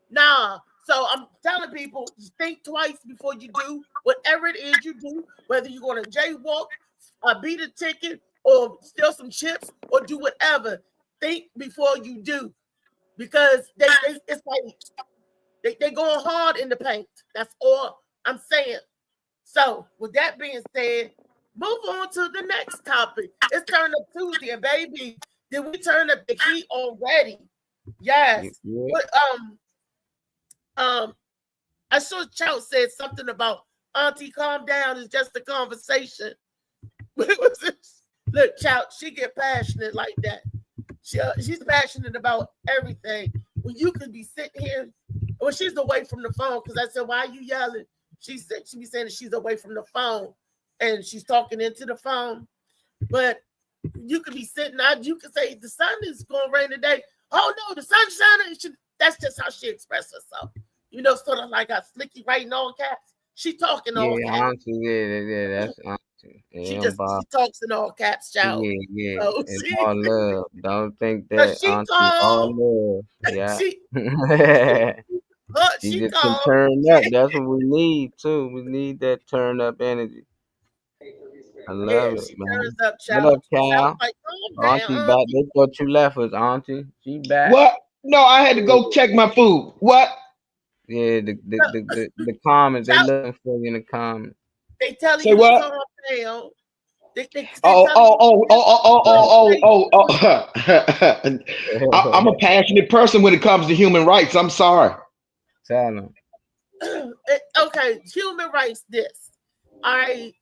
Nah. So I'm telling people, think twice before you do whatever it is you do, whether you're going to jaywalk, beat a ticket, or steal some chips, or do whatever. Think before you do, because it's like they going hard in the paint. That's all I'm saying. So with that being said, move on to the next topic. It's Turn Up Tuesday, and baby, did we turn up the heat already? Yes. Yeah. But, I saw Chow said something about Auntie, calm down. It's just a conversation. Look, Chow, she get passionate like that. She's passionate about everything. When you could be sitting here, well, she's away from the phone because I said, "Why are you yelling?" She be saying that she's away from the phone and she's talking into the phone. But you could be sitting out. You could say the sun is going to rain today. Oh no, the sun's shining. That's just how she expresses herself. You know, sort of like a Slicky writing all caps. She talking all caps. Auntie, yeah, that's Auntie. Yeah, She talks in all caps, child. Yeah. So It's all love. Don't think but that she Auntie called. all love. Yeah. She just can called. turn up. That's what we need too. We need that turn up energy. I love it, She man. turns up, What child. up, Cal? Like, calm Auntie down, back. They thought you left us, Auntie. She back. What? No, I had to go check my food. What? Yeah, the comments, they looking for you in the comments. They telling Say you what? to calm down. I'm a passionate person when it comes to human rights. I'm sorry. Tell them. Okay, human rights. This. All right.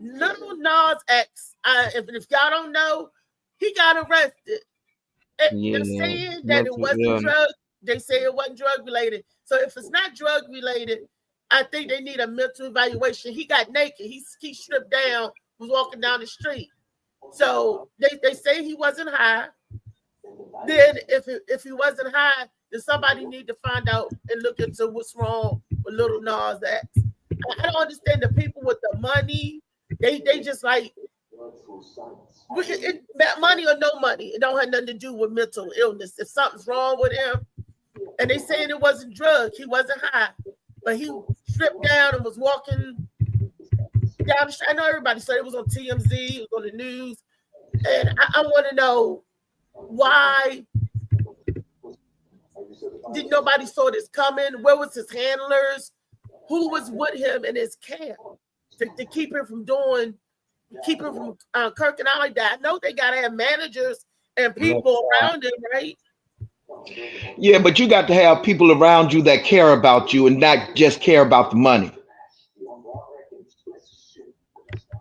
Little Nas X. If y'all don't know, he got arrested. They're saying that it wasn't drug. They say it wasn't drug related. So if it's not drug related, I think they need a mental evaluation. He got naked. He stripped down. Was walking down the street. So they say he wasn't high. Then if he wasn't high, then somebody need to find out and look into what's wrong with Little Nas X. I don't understand the people with the money. They just like money or no money. It don't have nothing to do with mental illness. If something's wrong with him, and they saying it wasn't drugs, he wasn't high, but he stripped down and was walking down the street. I know everybody said it was on TMZ, it was on the news, and I want to know why did nobody saw this coming? Where was his handlers? Who was with him in his camp to keep him from Kirk and I that? I know they gotta have managers and people around him, right? Yeah, but you got to have people around you that care about you and not just care about the money.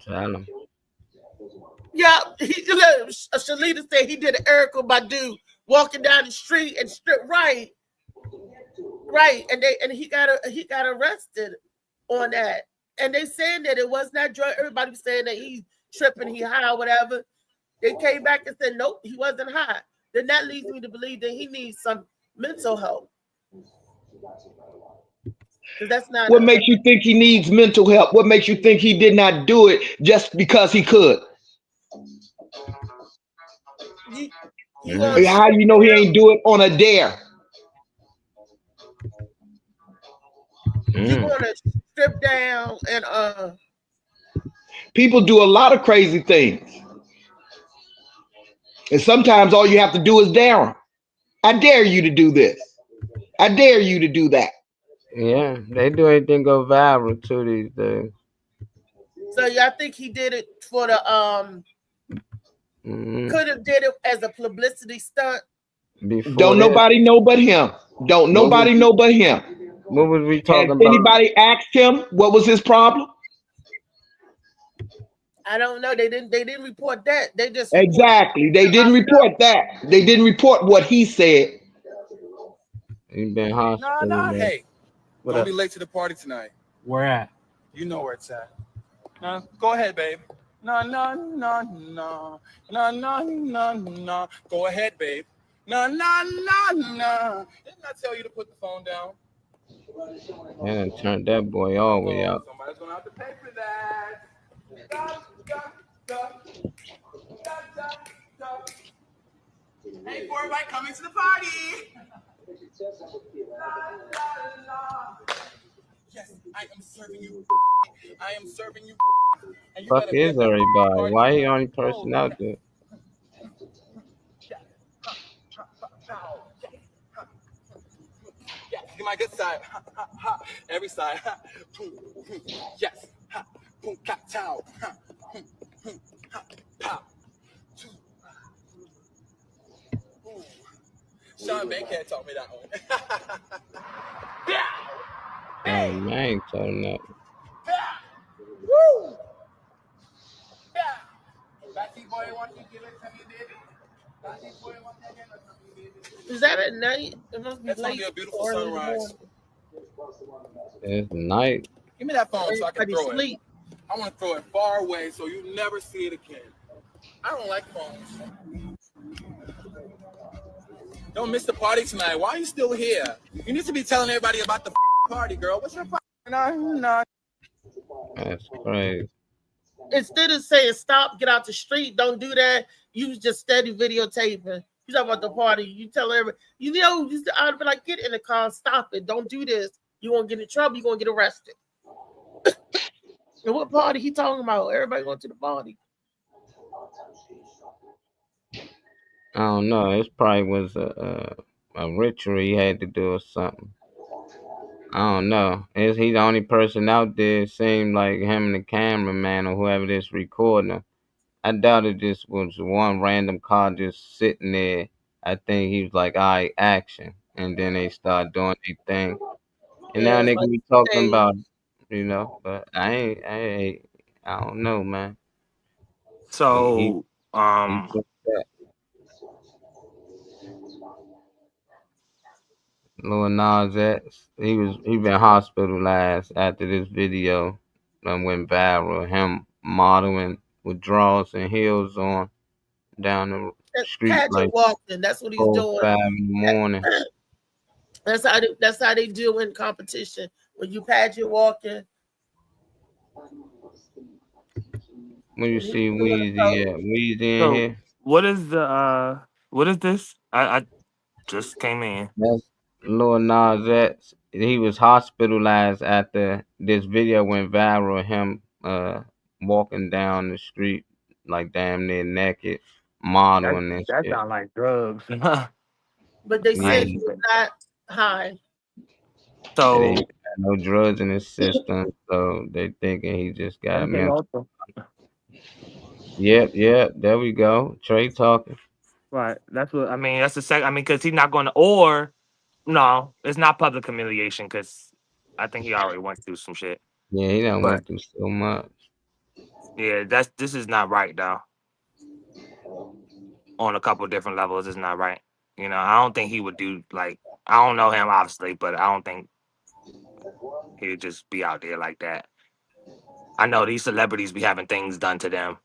Tell them. Yeah, Shalita said he did an Erykah Badu walking down the street and right, and he got arrested on that, and they saying that it was not drug. Everybody was saying that he's tripping, he high, or whatever. They came back and said nope, he wasn't high. Then that leads me to believe that he needs some mental help. That's not what makes you think he needs mental help? What makes you think he did not do it just because he could? How do you know he ain't do it on a dare? You want to strip down and people do a lot of crazy things, and sometimes all you have to do is dare them. I dare you to do this. I dare you to do that. Yeah, they do anything go viral too these days. So y'all think he did it for the could have did it as a publicity stunt? Don't nobody know but him. Don't nobody know but him. What was we talking about? Anybody asked him what was his problem? I don't know. They didn't report that. They just exactly. They didn't report that. They didn't report what he said. He been hospital. No. Hey, don't be late to the party tonight. Where at? You know where it's at. No, go ahead, babe. No. Go ahead, babe. No. Didn't I tell you to put the phone down? Man, turned that boy all the way out. Somebody's gonna have to pay for that. Hey, for everybody coming to the party. Yes, I am serving you. I am serving you. Fuck is everybody? Why are you the only person out there? Yeah, get my good side. Every side. Yes. Boom, cat, towel. Sean Bankhead taught me that one. Hey, man, I ain't told nothing. Woo! Backseat boy, want you give it to me, baby? Backseat boy, want you give it to me, baby? Is that at night? It must be That's late. gonna be a beautiful sunrise. It's night. Give me that phone so I can throw sleep. it. I want to throw it far away so you never see it again. I don't like phones. Don't miss the party tonight. Why are you still here? You need to be telling everybody about the party, girl. What's your party? No. That's crazy. Instead of saying stop, get out the street, don't do that. You just steady videotaping. You talk about the party. You tell everybody. I'd be like, get in the car, stop it, don't do this. You won't get in trouble. You gonna get arrested. And what party he talking about? Everybody going to the party. I don't know. It probably was a ritual he had to do or something. I don't know. Is he the only person out there? It seemed like him and the cameraman or whoever that's recording him. I doubt it just was one random car just sitting there. I think he was like, all right, action. And then they start doing their thing. And now they can be talking about it, but I don't know, man. So, Lil Nas X, he been hospitalized after this video went viral. Him modeling with drawers and heels on down the street like walking. That's what he's doing. 5 in the morning. That's how they do in competition. When you pageant walking. When you see Weezy at Weezy in here. What is this? I just came in. That's Lil Nas X. He was hospitalized after this video went viral. Him walking down the street like damn near naked, modeling and that shit. sound like drugs. But they said he was not high. So he got no drugs in his system, so they thinking he just got mental. Yep. There we go. Trey talking. Right. That's what I mean. That's the second. I mean, because he's not going to. Or no, it's not public humiliation because I think he already went through some shit. Yeah, he done went through so much. Yeah, this is not right though. on a couple different levels is not right. You know, I don't think he would do like I don't know him obviously, but I don't think he would just be out there like that. I know these celebrities be having things done to them,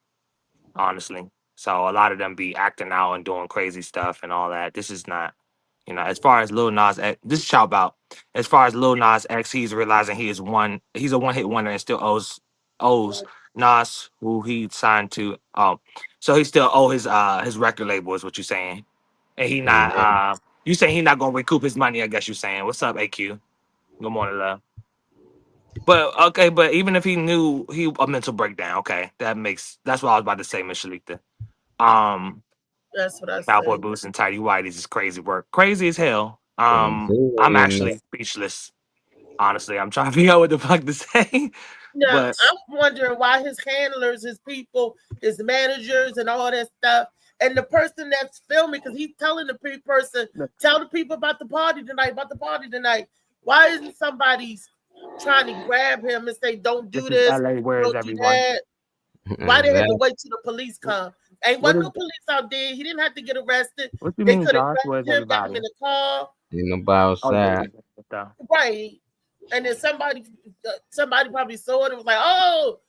honestly. So a lot of them be acting out and doing crazy stuff and all that. This is not, you know, as far as Lil Nas X, this is shout out. As far as Lil Nas X, he's realizing he's a one hit wonder and still owes Nas, who he signed to. So he still owe his record label is what you're saying, and he not you saying he not gonna recoup his money. I guess you're saying. What's up, AQ? Good morning, love. But okay, but even if he knew he a mental breakdown, okay, that's what I was about to say, Miss Shalita. That's what I Cowboy said. boots and tidy whities is crazy work. Crazy as hell. I'm actually speechless. Honestly, I'm trying to figure out what the fuck to say. Yeah, But I'm wondering why his handlers, his people, his managers, and all that stuff, and the person that's filming, because he's telling the person, tell the people about the party tonight. Why isn't somebody trying to grab him and say, don't do this, LA, where is don't do everyone? that? Why they had to wait till the police come? Ain't wasn't no police out there. He didn't have to get arrested. What you They mean, could have Josh? Where's grabbed him, got him everybody? in the car. Ain't nobody outside. Right. And then somebody probably saw it and was like, oh,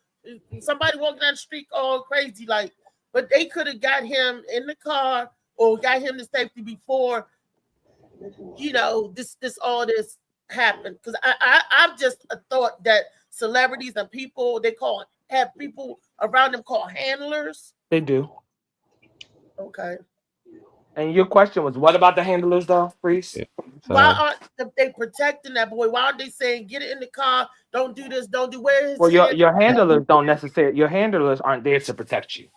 somebody walking down the street all crazy. Like, but they could have got him in the car or got him to safety before, you know, this all this happened. Because I've just thought that celebrities and people, have people around them called handlers. They do. Okay. And your question was, what about the handlers, though, Freeze? Yeah. Why aren't they protecting that boy? Why aren't they saying, get it in the car, don't do this, don't do where his Well, your handlers don't necessarily. Your handlers aren't there to protect you.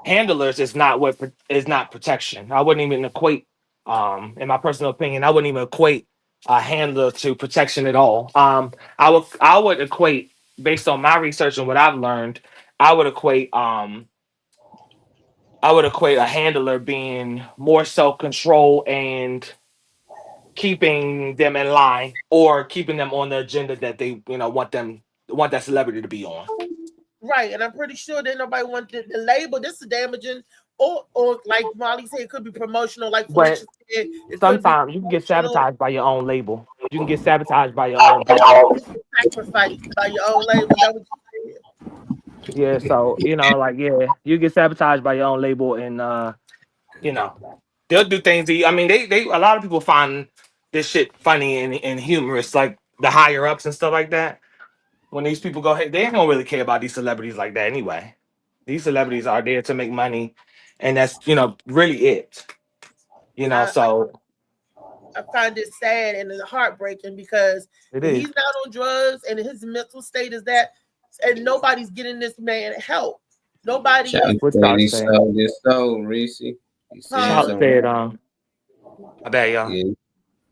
Handlers is not protection. I wouldn't even equate. In my personal opinion, I wouldn't even equate a handler to protection at all. I would equate based on my research and what I've learned. I would equate a handler being more self-control and keeping them in line or keeping them on the agenda that they want that celebrity to be on. Right, and I'm pretty sure that nobody wants the label. This is damaging, or like Molly said, it could be promotional. Like But said, sometimes you can get sabotaged by your own label. You can get sabotaged by your own people. Sacrifice by your own label. That was Yeah, so you get sabotaged by your own label, and they'll do things. I mean, they a lot of people find this shit funny and humorous, like the higher ups and stuff like that. When these people go, hey, they don't really care about these celebrities like that anyway. These celebrities are there to make money, and that's really it. So I find it sad and it's heartbreaking because he's not on drugs and his mental state is that, and nobody's getting this man help. Nobody. He sold his soul, Reese. Shout said, I bet y'all. Yeah.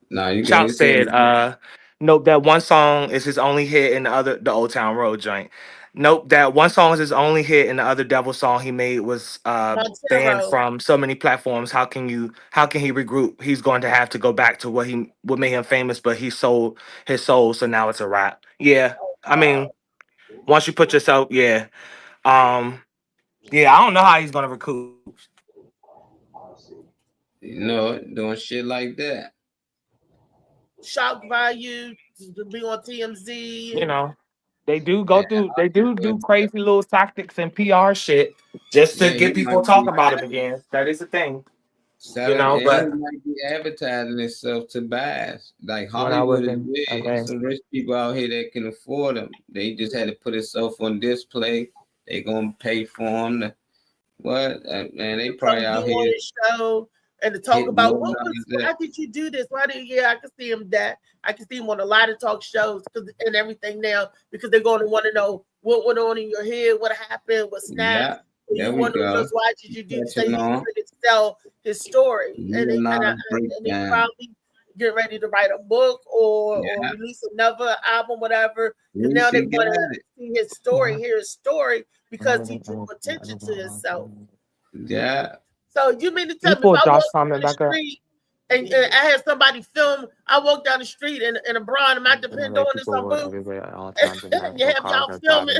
No, you Shout said, nope, that one song is his only hit in the Old Town Road joint. Nope, that one song is his only hit, and the other Devil song he made was banned from so many platforms. How can he regroup? He's going to have to go back to what made him famous, but he sold his soul, so now it's a rap. Yeah, I mean, once you put yourself, I don't know how he's gonna recoup. Doing shit like that. Shock value to be on TMZ. They do go through. They do crazy little tactics and PR shit just to get people talking about it again. That is the thing. But might be advertising itself to buys. Like Hollywood is big. Some rich people out here that can afford them. They just had to put itself on display. They gonna pay for them. Man, they probably out here. Show and to talk about why did you do this? I can see him that. I can see him on a lot of talk shows and everything now because they're going to want to know what went on in your head, what happened, what snapped. Yeah, why did you do? So he could tell his story, and they probably get ready to write a book or release another album, whatever. And now they want to see his story, hear his story because he drew attention to himself. Yeah. So you mean to tell me if I walk down the street And I had somebody film. I walked down the street in a bra and my depend on this on boots. You have y'all filming.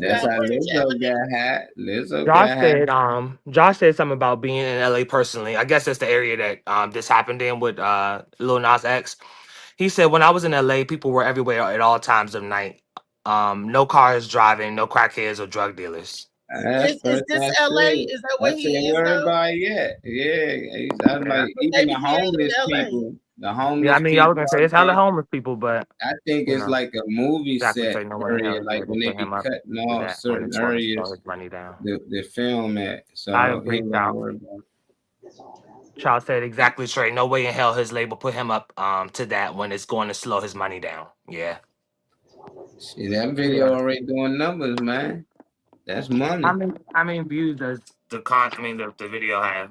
That's how Lizzo got hat. Lizzo Josh got said, hat. Josh said something about being in LA personally. I guess that's the area that this happened in with Lil Nas X. He said, when I was in LA, people were everywhere at all times of night. No cars driving, no crackheads or drug dealers. Is this LA? Is that where he is? Everybody at. Yeah. I was like, even the homeless people. The homeless yeah, I mean, I was gonna say it's hella homeless people, but I think it's like a movie set area, like when they be cutting off certain areas the film at. So I agree. Child said exactly straight. No way in hell his label put him up to that when it's going to slow his money down. Yeah. See, that video already doing numbers, man. That's money. How many views does the video have?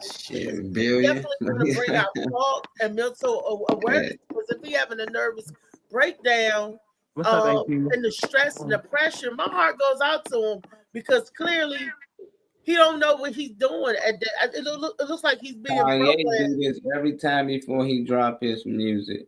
Shit, billion. Definitely going to bring out talk and mental awareness, because if he having a nervous breakdown and the stress and the pressure, my heart goes out to him, because clearly he don't know what he's doing. It looks like he's being do this every time before he drop his music.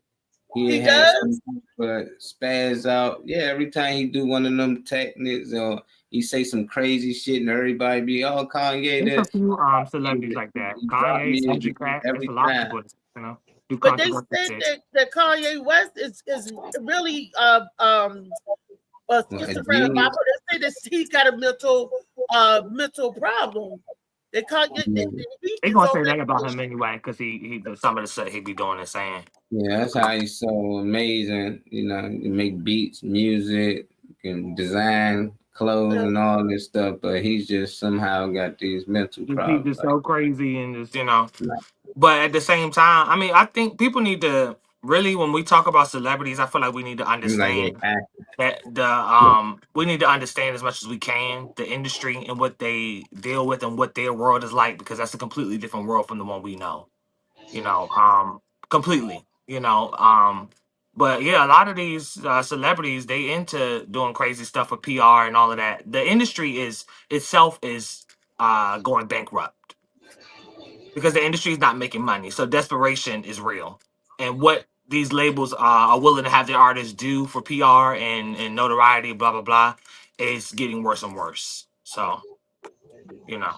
He does? Spaz out. Yeah, every time he do one of them techniques or he say some crazy shit and everybody be, oh, Kanye. There's a few celebrities like that. Kanye, Century Craft, there's a lot of people, you know. But they said that Kanye West is really schizophrenic. They say that he got a mental problem. They gonna say that about him anyway, because he some of the stuff he be doing and saying. Yeah, that's how he's so amazing. You know, he make beats, music, can design clothes and all this stuff, but he's just somehow got these mental problems. He's just so crazy and just, you know. But at the same time, I mean, I think people need to really, when we talk about celebrities, I feel like we need to understand that we need to understand as much as we can the industry and what they deal with and what their world is like, because that's a completely different world from the one we know. You know, completely. You know, but yeah, a lot of these celebrities, they into doing crazy stuff with PR and all of that. The industry itself is going bankrupt because the industry is not making money. So desperation is real, and what these labels are willing to have their artists do for PR and notoriety, blah blah blah, is getting worse and worse. So, you know,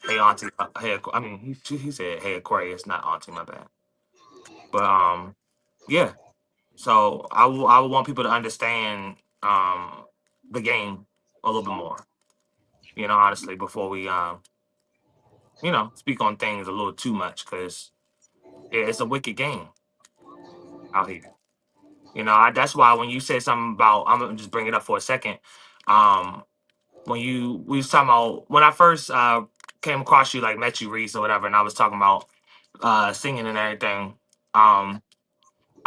hey auntie, I mean he said hey Aquarius, not auntie, my bad. But yeah. So I would want people to understand the game a little bit more, you know, honestly, before we you know, speak on things a little too much, because it's a wicked game out here. You know, that's why when you said something about, I'm gonna just bring it up for a second. When we was talking about, when I first came across you, like met you, Reese, or whatever, and I was talking about singing and everything.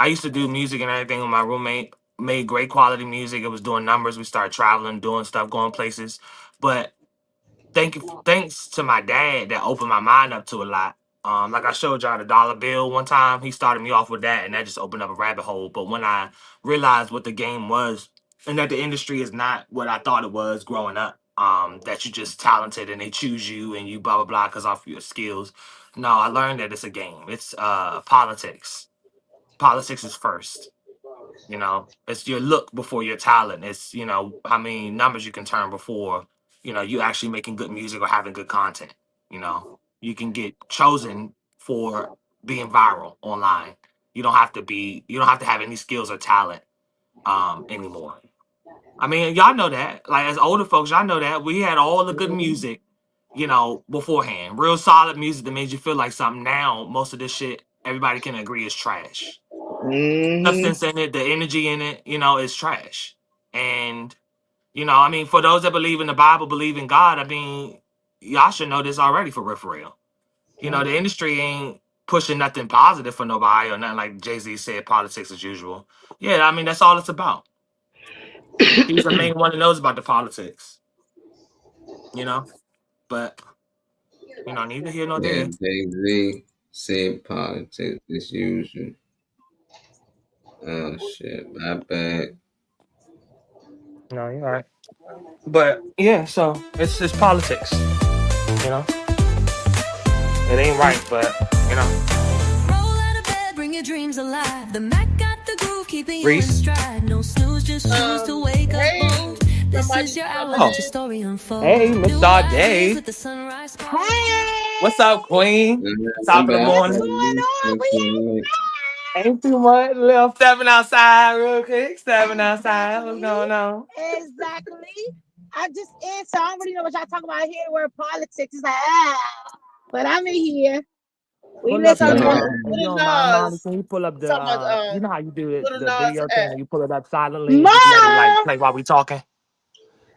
I used to do music and everything with my roommate, made great quality music. It was doing numbers. We started traveling, doing stuff, going places. But thanks to my dad that opened my mind up to a lot. Like I showed y'all the dollar bill one time, he started me off with that, and that just opened up a rabbit hole. But when I realized what the game was and that the industry is not what I thought it was growing up, that you're just talented and they choose you and you blah, blah, blah, because off your skills. No, I learned that it's a game. It's politics. Politics is first. You know, it's your look before your talent. It's, you know, how many numbers you can turn before, you know, you actually making good music or having good content. You know, you can get chosen for being viral online. You don't have to have any skills or talent anymore. I mean, y'all know that. Like, as older folks, y'all know that we had all the good music, you know, beforehand. Real solid music that made you feel like something. Now, most of this shit, everybody can agree is trash. Substance in it, the energy in it, you know, is trash. And, you know, I mean, for those that believe in the Bible, believe in God, I mean, y'all should know this already for real. You know, the industry ain't pushing nothing positive for nobody or nothing, like Jay-Z said, politics as usual. Yeah, I mean, that's all it's about. He's the main one that knows about the politics. You know? But, you know, neither here nor there. Jay-Z said politics as usual. Oh shit, my bad. No, you're right. But yeah, so it's politics. You know? It ain't right, but you know. alive. The Mac got the groove, keeping you in Reese. stride. No snooze, just choose to wake up Hey, bold. This somebody is your hour, Oh. let your story unfold. Hey, Miss Do what I Sade. live with the sunrise. What's up, Queen? Top of the morning. Ain't too much. Little stepping outside real quick. Stepping outside. What's going on? Exactly. I just answer. I don't really know what y'all talking about here. Where politics is like, but I'm in here. We Pull up listen. the, What if you is don't mind, Molly, Nas? can you pull up the, Talking about, you know how you do it, Little the Nas video thing, at. and you pull it up silently and just let it like Mom. play while we talking?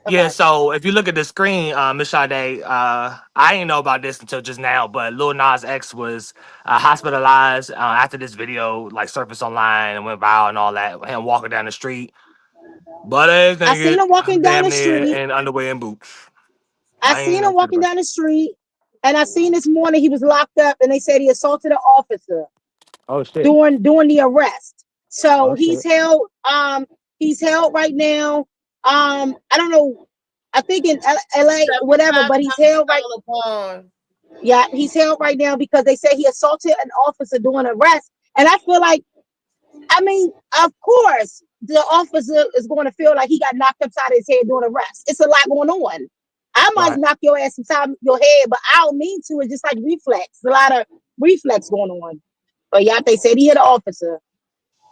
Yeah, Okay. so if you look at the screen, Miss Sade, I didn't know about this until just now, but Lil Nas X was hospitalized after this video like surfaced online and went viral and all that. Him walking down the street, but I seen him walking down damn the near street. in underwear and boots. I I ain't seen know him shit walking about. down the street, and I seen this morning he was locked up, and they said he assaulted an officer Oh shit! during the arrest. So Oh shit! he's held right now. I don't know. I think in LA, whatever, but he's held right. $75,000 Yeah, he's held right now because they say he assaulted an officer during arrest, and I feel like, I mean, of course, the officer is going to feel like he got knocked upside his head during arrest. It's a lot going on. I might Right. knock your ass upside your head, but I don't mean to. It's just like reflex. A lot of reflex going on. But yeah, they said he hit an officer.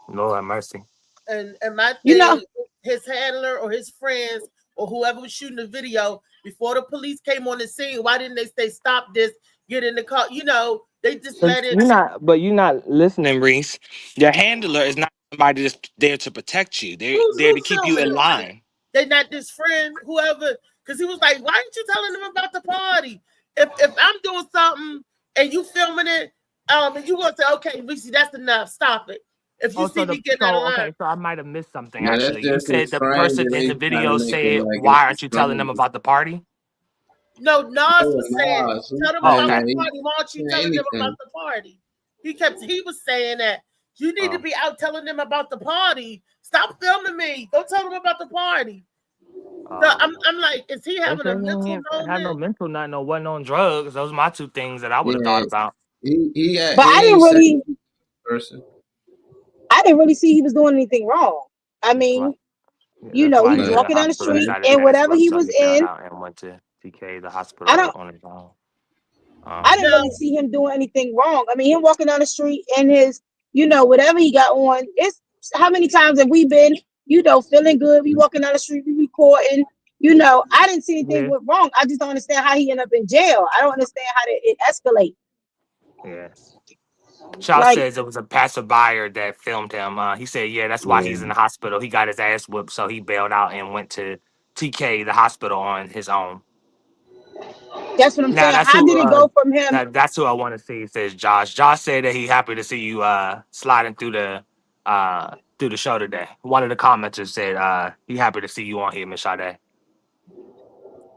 Lord have mercy. And my You thing, know, his handler or his friends or whoever was shooting the video before the police came on the scene, why didn't they say stop this? Get in the car. You know, they just let it. You're not listening, Reese. Your handler is not somebody that's there to protect you. They're there to Who's keep you in filming it? line. They not this friend, whoever, because he was like, why aren't you telling them about the party? If I'm doing something and you filming it, and you gonna say, okay, Reese, that's enough, stop it. If you see me getting out of line. Okay, so I might have missed something Man, that's actually. You just said his the friend. person in They the trying video to make it said, like "Why it's aren't his you telling them friend. about the party?" No, Nas was saying, Nas, he tell them Oh, about okay. the party. Why aren't you saying telling them about anything. the party? He was saying that you need to be out telling them about the party. Stop filming me. Don't tell them about the party. So I'm like, is he having a mental Had no moment? mental nothing or wasn't on drugs. Those are my two things that I would have Yeah, thought about. but I ain't didn't saying person. see he was doing anything wrong. I mean, you That's know, why he was he's in the walking down the hospital. He street got his and ass whatever whooped, he so was he bailed in, out and went to TK, the I hospital don't on his own. I didn't really see him doing anything wrong. I mean, him walking down the street and his, you know, whatever he got on. It's how many times have we been, you know, feeling good? We walking down the street, we recording. You know, I didn't see anything went wrong. I just don't understand how he ended up in jail. I don't understand how it escalate. Yeah. Shaw Like, says it was a passerby that filmed him. He said, yeah, that's why he's in the hospital. He got his ass whooped, so he bailed out and went to TK, the hospital, on his own. that's what I'm Now saying. that's How who. did it go from him? That's who I want to see. Says Josh. Josh said that he happy to see you sliding through the show today. One of the commenters said he happy to see you on here, Miss Sade.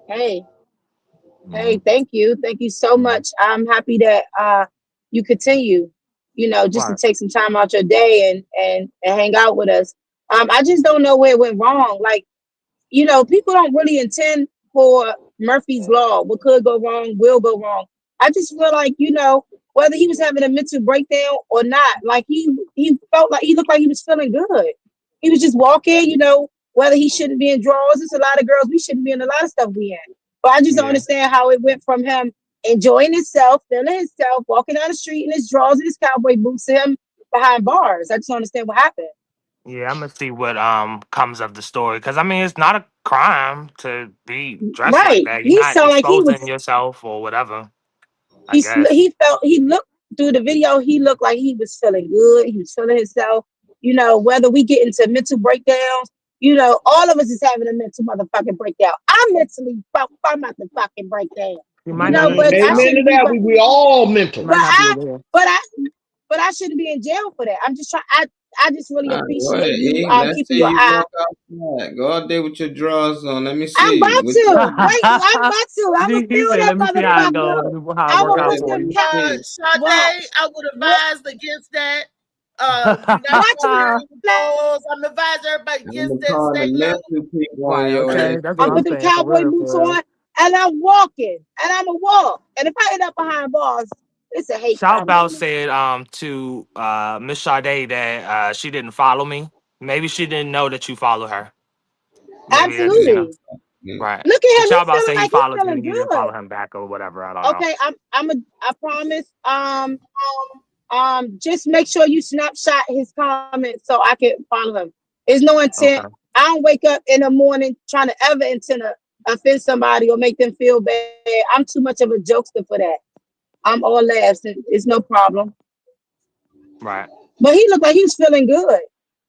Hey, thank you so much. I'm happy that you continue, you know, just to Right. take some time out your day and hang out with us. I just don't know where it went wrong. Like, you know, people don't really intend for Murphy's Law. What could go wrong will go wrong. I just feel like, you know, whether he was having a mental breakdown or not, like he felt like he looked like he was feeling good. He was just walking, you know, whether he shouldn't be in drawers. There's a lot of girls we shouldn't be in a lot of stuff we in. But I just don't understand how it went from him enjoying himself, feeling himself, walking down the street in his drawers and his cowboy boots to him behind bars. I just don't understand what happened. Yeah, I'm gonna see what comes of the story because I mean it's not a crime to be dressed like Right. that. You're He not sounded like he was exposing yourself or whatever. I guess. he looked through the video, he looked like he was feeling good, he was feeling himself. You know, whether we get into mental breakdowns, you know, all of us is having a mental motherfucking breakdown. I'm mentally I'm at the fucking breakdown. You You might not know, be but I Amen to shouldn't be that. We all mental. but I shouldn't be in jail for that. I'm just trying I just really Go appreciate ahead, you let's keeping see your you eye. walk outside. Go out there with your drawers on. Let me see. I'm about What to. Wait, I'm about to. I'm gonna he feel said, that "Let me see how it motherfucker. goes, how it I'm work gonna out put for them you." Sade, watch. I would advise against that. You're not wearing clothes. I'm advising everybody I'm against gonna that. call Stay the low. mental people on Right? your Okay, ass. that's what I'm I'm putting saying. For cowboy real, boots for real. on and I'm walking and I'm a walk. And if I end up behind bars, It's a hate Shout comment. Bow said to Miss Sade that she didn't follow me. Maybe she didn't know that you follow her. Maybe that's Absolutely. right. Look at him. Shout He's Bow feeling said he like he's followed you feeling and you didn't good. follow him back or whatever. I don't know. Okay, I promise. Just make sure you snapshot his comments so I can follow him. There's no intent. Okay. I don't wake up in the morning trying to ever intend to offend somebody or make them feel bad. I'm too much of a jokester for that. I'm all laughs and it's no problem. Right. But he looked like he was feeling good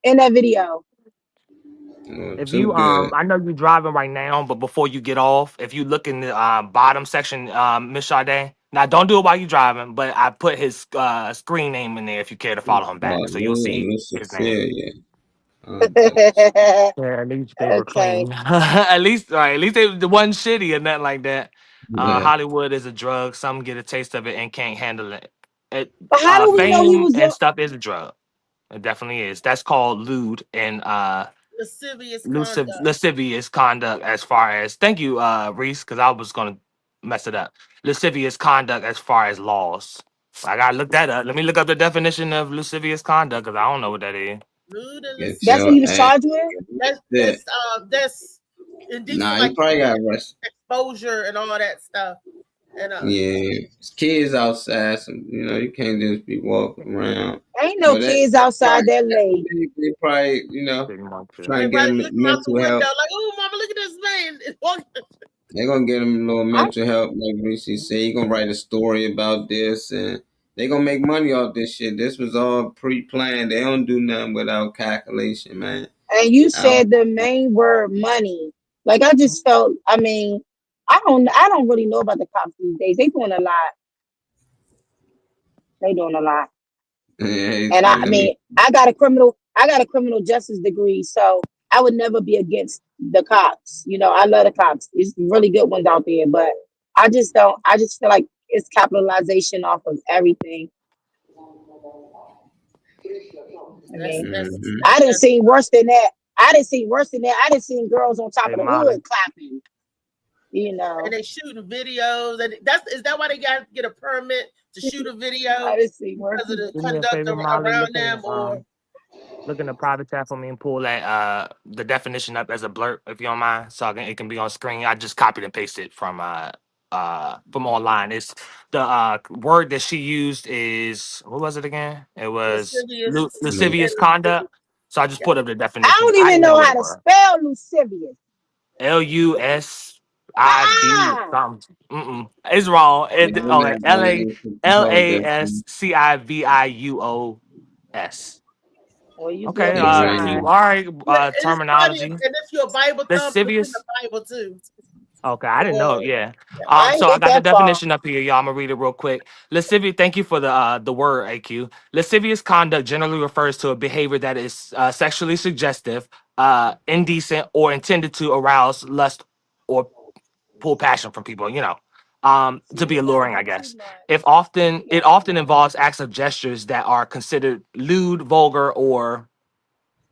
in that video. If Too you good. I know you're driving right now, but before you get off, if you look in the bottom section, Miss Sade. Now don't do it while you're driving, but I put his screen name in there if you care to follow him back, so you'll see his name. Yeah. Yeah, at least they were Okay. clean. At least, right? At least they wasn't shitty or nothing like that. Yeah. Hollywood is a drug. Some get a taste of it and can't handle it. But how do we know he Fame was and stuff is a drug. It definitely is. That's called lewd and lascivious conduct. As far as thank you, Reese, because I was gonna mess it up. Lascivious conduct as far as laws. I gotta look that up. Let me look up the definition of lascivious conduct because I don't know what that is. Lewd and Get That's your what he was ass- charged with? That's indecent, Nah, like you probably got arrested. exposure and all that stuff. And Yeah, it's kids outside, so you can't just be walking around. Ain't no But kids outside that late. They probably, trying to get them everybody looking out the mental window help. like, "Oh, mama, look at this man." It's walking. They're gonna get them a little mental help, like Reese said. You're gonna write a story about this, and they're gonna make money off this shit. This was all pre-planned. They don't do nothing without calculation, man. And you said the main word money. Like I just felt, I mean, I don't really know about the cops these days. They doing a lot. They doing a lot. Yeah, And I mean, I got a criminal justice degree, so I would never be against the cops. I love the cops. There's really good ones out there, but I just feel like it's capitalization off of everything. I mean, I didn't see worse than that. I didn't see girls on top of the hood clapping. And they shooting videos, and is that why they got to get a permit to shoot a video? I didn't see worse because of the Do me a conduct favor, Molly, around them, or look in the private chat for me and pull that the definition up as a blurb if you don't mind, so it can be on screen. I just copied and pasted from online. It's the word that she used is what was it again? It was lascivious conduct. So I just put up the definition. I don't even know how to spell lascivious. LUSIV something. It's wrong. LASCIVIUOS. Okay. All right. Terminology. And if you're a Bible thump, it's in the Bible too. Okay, I didn't know. Yeah. So I got the definition up here, y'all. I'm gonna read it real quick. Lascivious. Thank you for the word AQ. Lascivious conduct generally refers to a behavior that is sexually suggestive, indecent, or intended to arouse lust or pull passion from people. To be alluring, I guess. It often involves acts of gestures that are considered lewd, vulgar, or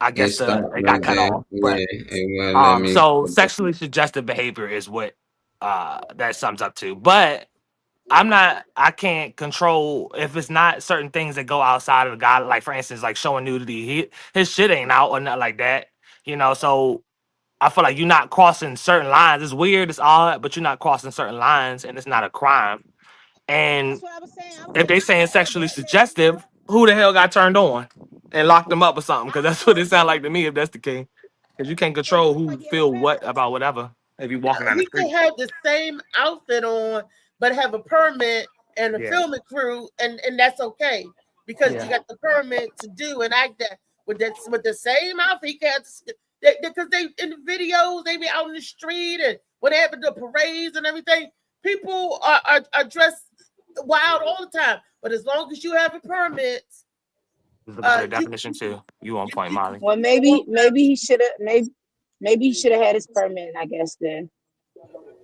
I guess it got cut off. But so sexually suggestive behavior is what that sums up to. But I can't control if it's not certain things that go outside of the guy. Like for instance, like showing nudity, his shit ain't out or nothing like that. So I feel like you're not crossing certain lines. It's weird, it's odd, but you're not crossing certain lines, and it's not a crime. And if they saying sexually suggestive, who the hell got turned on and locked them up or something? Because that's what it sounds like to me. If that's the case, because you can't control who feel what about whatever. If you walking down the He street, could have the same outfit on, but have a permit and a filming crew, and that's okay because you got the permit to do and act that with the same outfit. He can't, because they in the videos they be out in the street and what happened to parades and everything. People are dressed wild all the time, but as long as you have a permit, definition too. You on point, Molly. Well, maybe he should have maybe he should have had his permit. I guess then.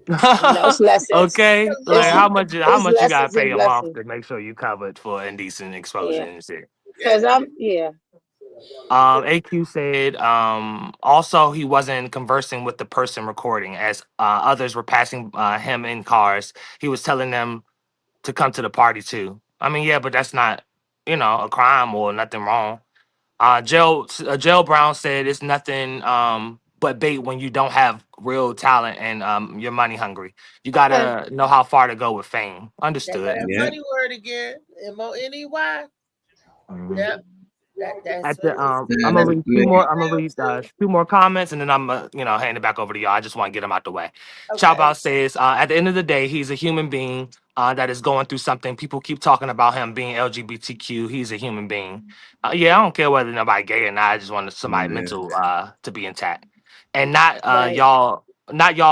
It's lessons. Okay, like how much you gotta pay a month lessons. to make sure you covered for indecent exposure and shit. Because AQ said also he wasn't conversing with the person recording as others were passing him in cars. He was telling them to come to the party too. I mean, yeah, but that's not, a crime or nothing wrong. Jail Brown said it's nothing but bait when you don't have real talent and you're money hungry. You Okay. gotta know how far to go with fame. That's Understood. that Yeah. money word again. M-O-N-E-Y. Yep. That's At what the it's. I'm gonna read two more. I'm gonna Brown read too. 2 more comments, and then I'm hand it back over to y'all. I just want to get them out the way. Okay. Chowbow says, at the end of the day, he's a human being that is going through something. People keep talking about him being LGBTQ. He's a human being. Yeah, I don't care whether nobody gay or not. I just want somebody Yeah. mental to be intact, and not Right. y'all,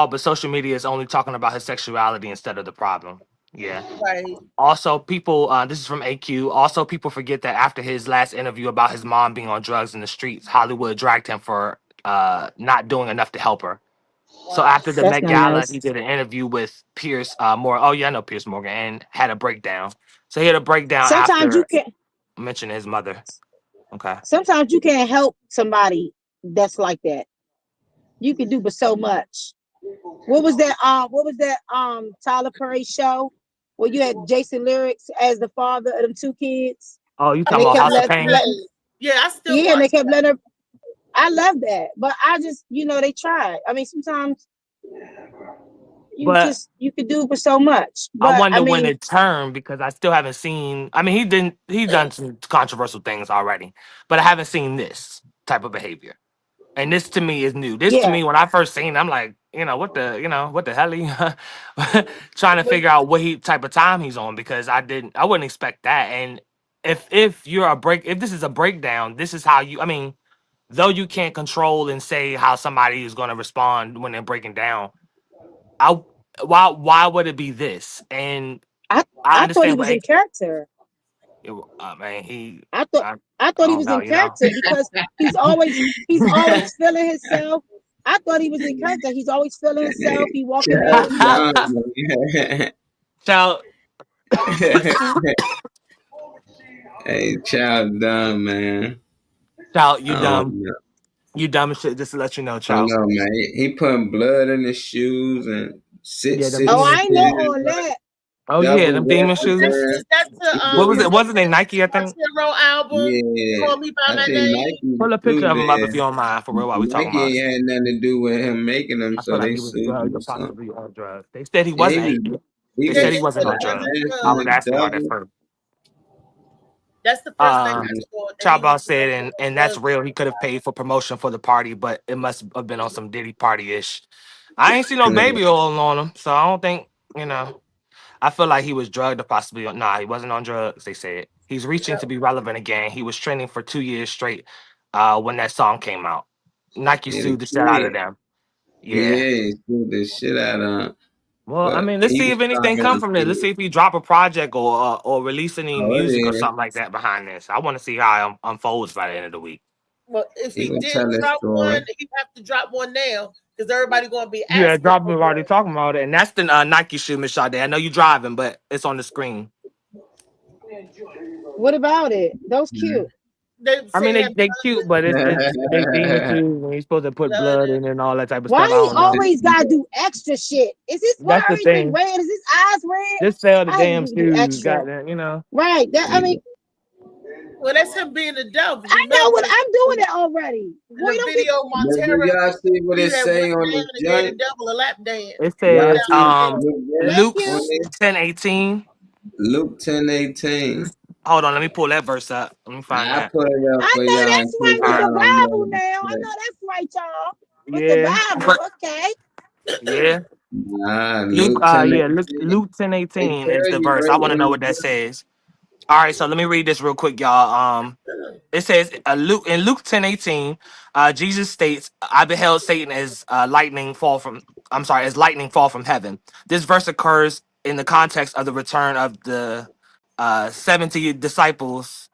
but social media is only talking about his sexuality instead of the problem. Yeah. Right. Also, people, this is from AQ. Also, people forget that after his last interview about his mom being on drugs in the streets, Hollywood dragged him for not doing enough to help her. So Wow. after the That's Met not Gala, he nice. did an interview with Pierce Morgan. Oh yeah, I know Pierce Morgan, and had a breakdown. So he had a breakdown Sometimes you after can't. mentioning his mother. Okay. Sometimes you can't help somebody that's like that. You can do but so much. What was that? What was that? Tyler Perry show where you had Jason Lyrics as the father of them 2 kids. Oh, you And talking they about kept House of letting. Pain? Yeah, I still Yeah, and they watch kept that. letting her. I love that, but I just, they tried. I mean, sometimes But you could do but so much. I But I wonder when mean, it turned because I still haven't seen. I mean, he's done some controversial things already, but I haven't seen this type of behavior. And this to me is new. This to yeah, me, when I first seen it, I'm like, what the hell he trying to figure out what he type of time he's on because I wouldn't expect that. And if this is a breakdown, this is how I mean, though you can't control and say how somebody is going to respond when they're breaking down, I why would it be this? And I I I thought he understand was what in character. man, I thought I, I I thought he don't was know, in character because he's always feeling himself. I thought he was in character. He's always feeling himself. He walking Child very dumb, selfish. man. Child, Hey, child dumb, man. child, I you don't dumb. know. You dumb as shit, just to let you know, I don't child. know, man. He putting blood in his shoes and Yeah, them Oh, sitting demon I his ain't know shoes. all like that. Oh yeah, double them demon Was shoes. that walking. is that He the What was putting it? is his, that Wasn't they Nike? I the think. Hero album? yeah. Call Me by I My think Name. Nike Pull a picture sued of him up if you them. don't mind, for real. While we talking Nike about it, ain't had nothing to do with him making them, I so feel like they he was sued him or something. possibly on drugs. They said he Yeah, wasn't. he They Yeah, said was he he wasn't said on he drugs. wasn't I drugs. was flashing asking about that double. first. That's the first thing I Uh, saw, and he Chowbell was said, never and on that's drugs. real. He could have paid for promotion for the party, but it must have been on some Diddy party ish. I ain't seen no baby oil on him, so I don't think you know. I feel like he was drugged or possibly nah, he wasn't on drugs. They said he's reaching to be relevant again. He was trending for 2 years straight when that song came out. Nike Yeah, the sued the shit out kid. of them. Yeah. Yeah, he sued the shit out of him. Well, I But mean, let's he see was if anything talking come from this. Let's see if he drop a project or release any oh music or yeah. something like that behind this. I want to see how it unfolds by the end of the week. Well, if He he gonna didn't tell his drop one, story. he'd have to drop one now because everybody gonna be Yeah, asking drop for him already one. talking about it, and that's the Nike shoe, Miss Sade. I know you driving, but it's on the screen. What about it? Those Mhm. cute. They I say mean, he had they blood cute, but it's they demon shoes, and you're supposed to put blood blood in. in and all that type of Why stuff. I he don't know. always gotta do extra shit? Why That's the everything thing. red? Is his eyes red? Just sell the I hate when damn people do shoes, extra. goddamn. Right. I mean, Well, that's him being the devil. I know Remember what I'm doing it already. in Boy, the don't get video, But do Montero y'all see what he it had went say on down the and gave the joint? devil a lap dance. It Y'all says see the verse thank Luke on you. it? 10:18. Luke 10:18. Hold on, let me pull that verse up. Let me find I that. put it up I for know y'all in that's right case with Uh, the y'all don't know Bible what now. I it know that's right, y'all. With the yeah, Bible, but okay. yeah, Nah, Luke. Luke 10:18. Yeah, Luke They 10:18 is tell the you verse. right I want to there know in what the that book. says. All right, so let me read this real quick, y'all. It says Luke 10:18, Jesus states, "I beheld Satan as lightning fall from. I'm sorry, as lightning fall from heaven." This verse occurs in the context of the return of the 70 disciples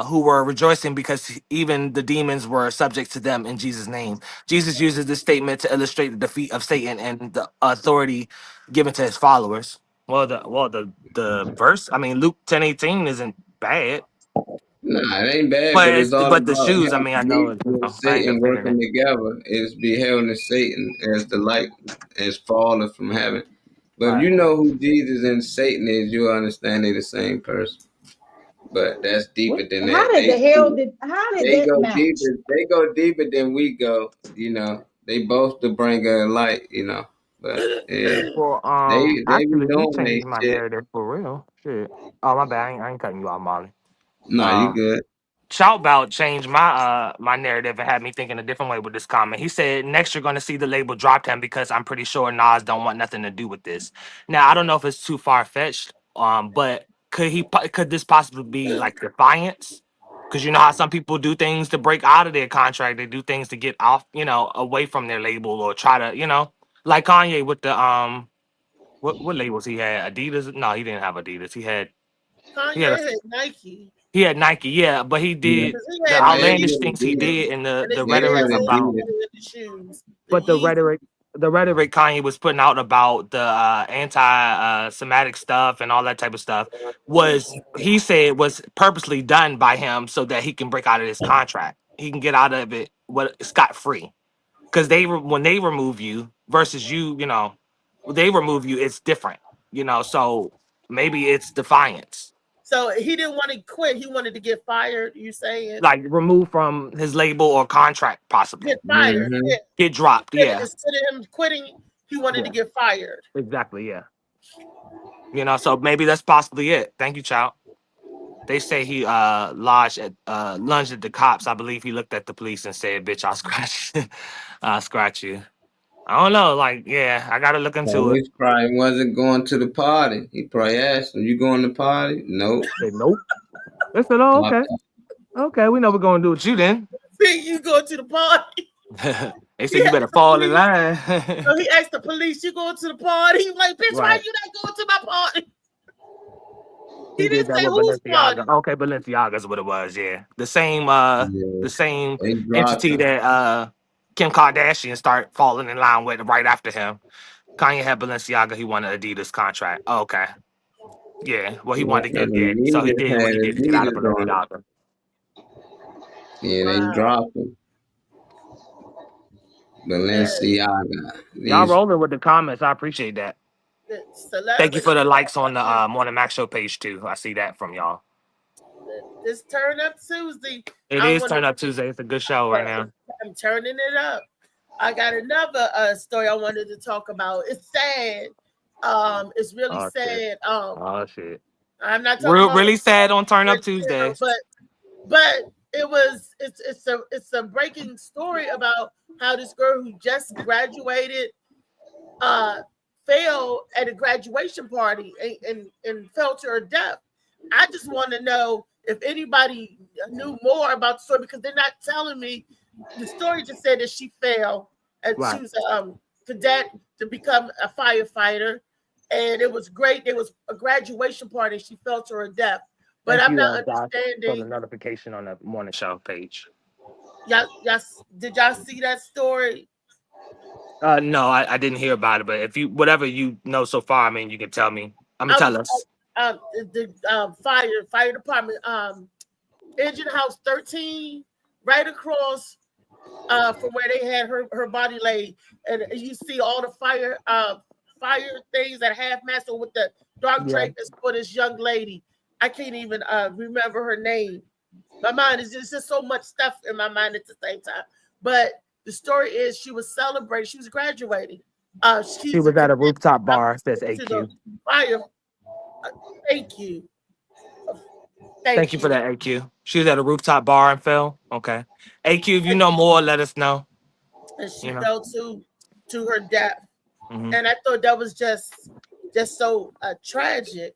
who were rejoicing because even the demons were subject to them in Jesus' name. Jesus uses this statement to illustrate the defeat of Satan and the authority given to his followers. The verse, I mean, Luke 10:18 isn't bad. Nah, it ain't bad, But but it's all the about shoes, I him. mean, I know He and I ain't Satan defending working it. together is beholding Satan as the light is falling from heaven. But if you know who Jesus and Satan is, you'll understand they're the same person. But that's deeper than How that. did the hell did how did They that go match? deeper. They go deeper than we go. You know, they both the bringer of light. You know, but yeah, Well, they be actually, you doing they changed my shit. narrative for real. Shit. Oh, my bad. I ain't cutting you off, Molly. Nah, you good. Shout Bout changed my narrative and had me thinking a different way with this comment. He said next you're gonna see the label dropped him because I'm pretty sure Nas don't want nothing to do with this. Now I don't know if it's too far fetched, but could this possibly be like defiance? Because you know how some people do things to break out of their contract, they do things to get off, away from their label or try to, like Kanye with the what labels he had? Adidas? No, he didn't have Adidas. He had Kanye had Nike. he had Nike, yeah, but he Yeah. did He the had outlandish Nike things he did and and the his rhetoric kids had about the shoes. but the rhetoric Kanye was putting out about the anti-Semitic stuff and all that type of stuff was he said was purposely done by him so that he can break out of his contract. He can get out of it scot free. Because when they remove you versus you, they remove you, it's different. So maybe it's defiance. So he didn't want to quit. He wanted to get fired. You saying Like removed from his label or contract, possibly. get fired? Mhm. Yeah. Get dropped, yeah. Instead of him quitting, he wanted to get fired. Exactly, yeah. So maybe that's possibly it. Thank you, child. They say he lunged at the cops. I believe he looked at the police and said, "Bitch, I'll scratch you. I'll scratch you." I don't know. Like, yeah, I gotta look into it. Police probably wasn't going to the party. He probably asked him, "You going to the party?" Nope. Say nope. They said, "Oh, okay, okay. We know we're gonna do with you then." You go to the party. They said you better fall in line. So he asked the police, "You going to the party?" He's like, "Bitch, why Right. you not going to my party?" He did didn't that say with whose party. Balenciaga. Okay, Balenciaga's what it was. Yeah, the same They dropped entity him. that Kim Kardashian start falling in line with right after him. Kanye had Balenciaga. He wanted Adidas contract. Oh, okay. Yeah. Well, he wanted to get so he did what he did to get out of Adidas on it. Balenciaga. Yeah, they dropped him. Balenciaga. Y'all rolling with the comments. I appreciate that. Thank you for the likes on the Morning Max Show page too. I see that from y'all. This Turn Up Tuesday. It is Turn Up Tuesday. It's a good show right now. I'm turning it up. I got another story I wanted to talk about. It's sad. It's really sad. Shit. Oh shit. I'm not talking about really sad on Turn Up Tuesday. But it's a breaking story about how this girl who just graduated fell at a graduation party and fell to her death. I just want to know if anybody knew more about the story because they're not telling me. The story just said that she fell and she was a cadet to become a firefighter, and it was great. There was a graduation party. She fell to her death, but I'm not understanding. For the notification on the morning show page. Y'all, did y'all see that story? No, I didn't hear about it. But if you whatever you know so far, I mean, you can tell me. Tell us. The fire department, engine house 13, right across from where they had her body laid, and you see all the fire things at half mast with the dark drapes for this young lady. I can't even remember her name. My mind is just so much stuff in my mind at the same time. But the story is she was celebrating. She was graduating. She was at a rooftop bar. Says AQ. Fire. Thank you. Thank you for that, AQ. She was at a rooftop bar and fell. Okay. AQ, if you know more, let us know. And she fell to her death. Mm-hmm. And I thought that was just so tragic.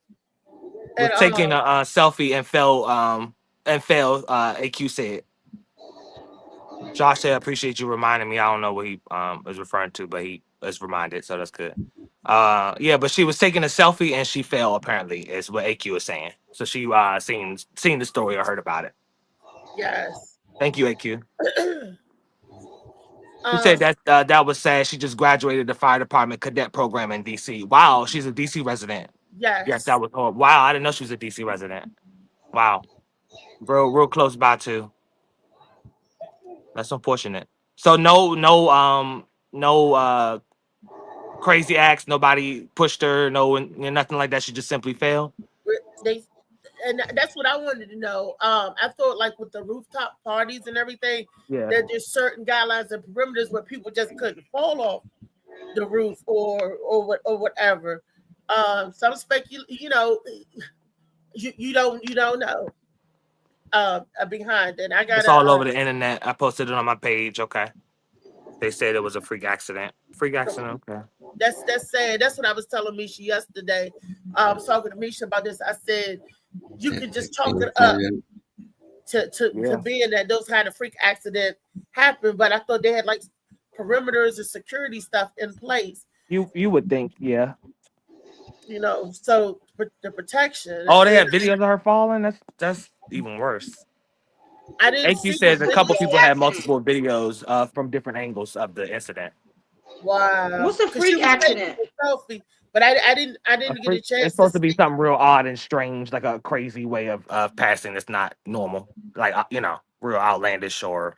Was taking a selfie and fell. AQ said. Josh said, "I appreciate you reminding me." I don't know what he is referring to, but he is reminded, so that's good. Yeah, but she was taking a selfie and she fell. Apparently, is what AQ is saying. So she seen the story or heard about it. Yes. Thank you, AQ. She said that was sad. She just graduated the fire department cadet program in DC. Wow, she's a DC resident. Yes, that was horrible. Wow, I didn't know she was a DC resident. Wow, real close by too. That's unfortunate. So no crazy acts. Nobody pushed her. Nothing like that. She just simply fell. And that's what I wanted to know. I thought like with the rooftop parties and everything, that there's certain guidelines and perimeters where people just couldn't fall off the roof or whatever. Some you don't know. Behind it, I got it's all over the internet. I posted it on my page. Okay, they said it was a freak accident. Freak accident. Okay. That's sad. That's what I was telling Misha yesterday. I was talking to Misha about this. I said you can just chalk it up to being that those kind of freak accident happen, but I thought they had like perimeters and security stuff in place. You would think, yeah. So the protection. Oh, they had videos of her falling. That's even worse. I didn't. AQ says a couple people had multiple videos from different angles of the incident. Wow. What's a freak accident? Selfie, but I didn't get a chance. It's supposed to be something real odd and strange, like a crazy way of passing that's not normal, like real outlandish or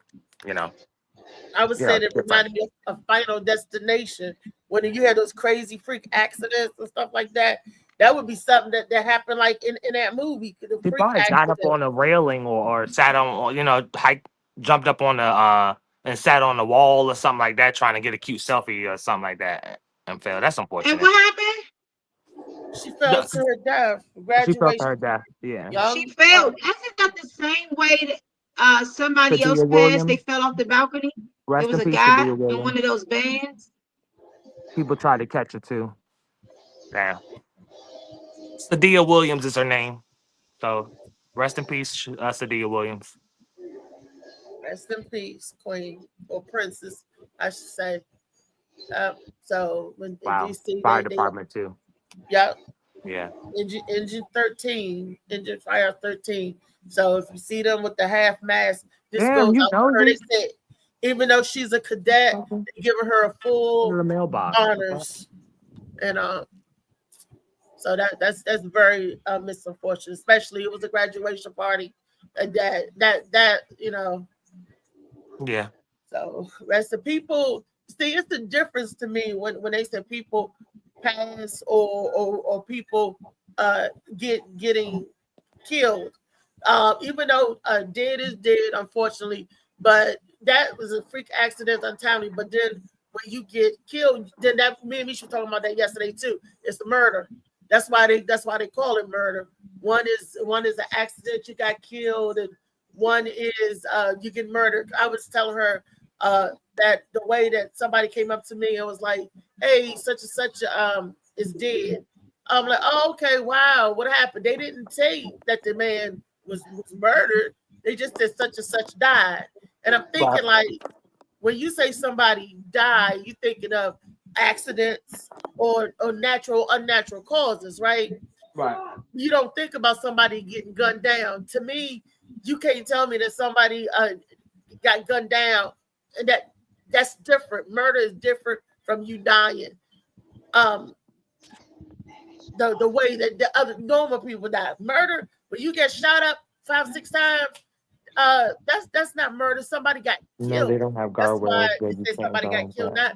I would say it reminded me of Final Destination when you had those crazy freak accidents and stuff like that. That would be something that happened like in that movie. He probably got up on a railing or sat on, jumped up on the and sat on the wall or something like that, trying to get a cute selfie or something like that, and fell. That's unfortunate. And what happened? She fell to her death. She fell to her death. Yeah. She fell. That's not the same way that somebody else passed. They fell off the balcony. There was a guy in one of those bands. People tried to catch her too. Damn. Sadia Williams is her name. So rest in peace, Sadia Williams. Rest in peace, Queen or Princess, I should say. So when DC, fire department too. Yep. Yeah. Engine 13, Engine Fire 13. So if you see them with the half mask, this goes out for her. They said, even though she's a cadet, they're giving her a full honors. And so that's very misunfortunate. Especially it was a graduation party, and that Yeah. So rest of people. See, it's the difference to me when they say people pass or people getting killed. Even though dead is dead, unfortunately, but that was a freak accident, untimely. But then when you get killed, then that me and Misha were talking about that yesterday too. It's a murder. That's why they call it murder. One is an accident, you got killed, and one is you get murdered. I was telling her that the way that somebody came up to me and was like, "Hey, such and such is dead." I'm like, "Oh, okay, wow, what happened?" They didn't say that the man was murdered. They just said such and such died. And I'm thinking like, when you say somebody died, you thinking of accidents or unnatural causes, right? Right. You don't think about somebody getting gunned down. To me, you can't tell me that somebody got gunned down, and that's different. Murder is different from you dying. The way that the other normal people die. Murder, when you get shot up 5-6 times, that's not murder. Somebody got killed. No, they don't have guardrails. Somebody got killed. Not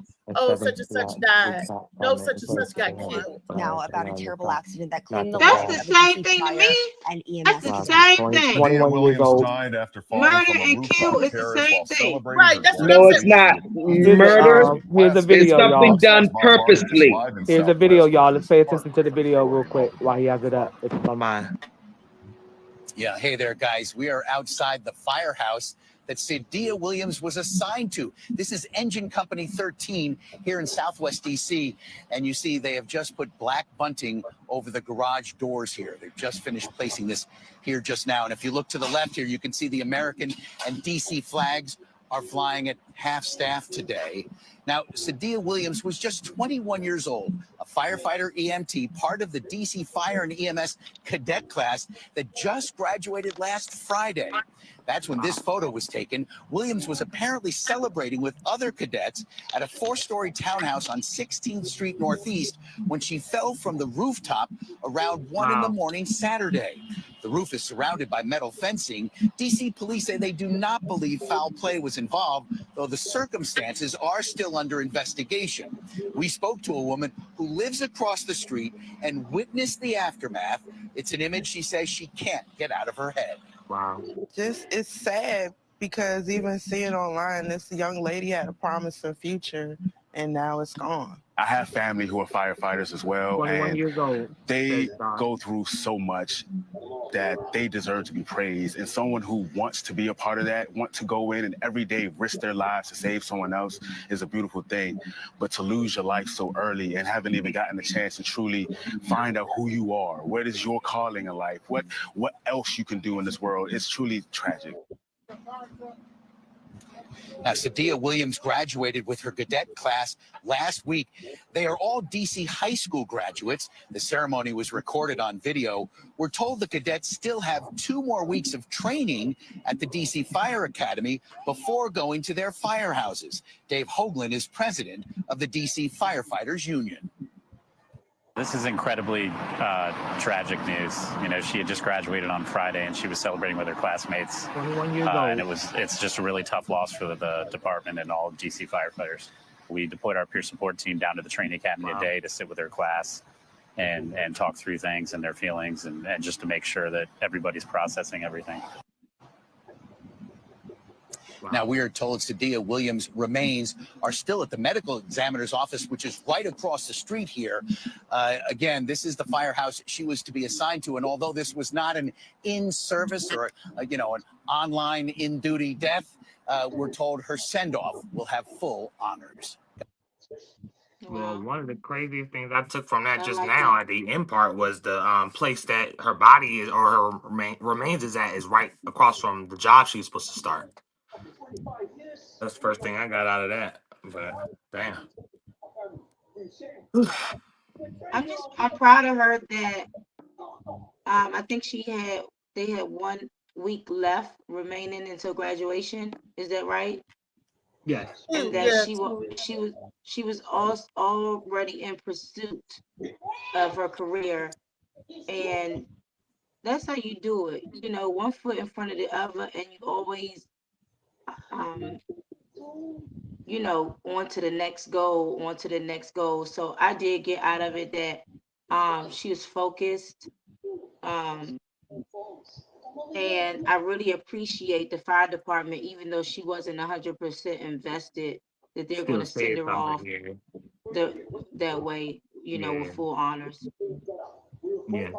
such and such died. No, such and such got killed. Now about a terrible accident that claimed the That's the same thing to me. And EMS. That's the same thing. Dana Williams died after falling Murder from a and rooftop kill is the terrace same while thing. celebrating Right, her that's what death. No, it's not. Murder Here's a video, is something y'all. done purposely. Here's a video, y'all. Let's pay attention to the video real quick while he has it up. It's on mine. Yeah, hey there, guys. We are outside the firehouse that Sadia Williams was assigned to. This is Engine Company 13 here in Southwest DC. And you see they have just put black bunting over the garage doors here. They've just finished placing this here just now. And if you look to the left here, you can see the American and DC flags are flying at half staff today. Now, Sadia Williams was just 21 years old, a firefighter EMT, part of the DC Fire and EMS cadet class that just graduated last Friday. That's when this photo was taken. Williams was apparently celebrating with other cadets at a 4-story townhouse on 16th Street Northeast when she fell from the rooftop around 1 in the morning Saturday. The roof is surrounded by metal fencing. DC police say they do not believe foul play was involved, though the circumstances are still under investigation. We spoke to a woman who lives across the street and witnessed the aftermath. It's an image she says she can't get out of her head. Wow. Just, it's sad because even seeing online, this young lady had a promising future and now it's gone. I have family who are firefighters as well, 21 and years old. they go through so much that they deserve to be praised. And someone who wants to be a part of that, want to go in and every day risk their lives to save someone else is a beautiful thing. But to lose your life so early and haven't even gotten a chance to truly find out who you are, what is your calling in life, what else you can do in this world, it's truly tragic. Now, Sadia Williams graduated with her cadet class last week. They are all DC high school graduates. The ceremony was recorded on video. We're told the cadets still have 2 more weeks of training at the DC Fire Academy before going to their firehouses. Dave Hoagland is president of the DC Firefighters Union. This is incredibly tragic news. You know, she had just graduated on Friday and she was celebrating with her classmates. 21 years old. And it's just a really tough loss for the department and all DC firefighters. We deployed our peer support team down to the training academy today to sit with their class and talk through things and their feelings and just to make sure that everybody's processing everything. Now, we are told Sadia Williams' remains are still at the medical examiner's office, which is right across the street here. Again, this is the firehouse she was to be assigned to. And although this was not an in-service or, an online in-duty death, we're told her send-off will have full honors. Well, one of the craziest things I took from that just now at the end part was the place that her body is or her remains is at is right across from the job she was supposed to start. That's the first thing I got out of that. But damn. I'm proud of her that I think they had 1 week left remaining until graduation. Is that right? Yes. And that she was already in pursuit of her career, and that's how you do it. 1 foot in front of the other, and you always on to the next goal. So I did get out of it that she was focused, and I really appreciate the fire department, even though she wasn't 100% invested, that they're going to send her off that way, with full honors. Yeah.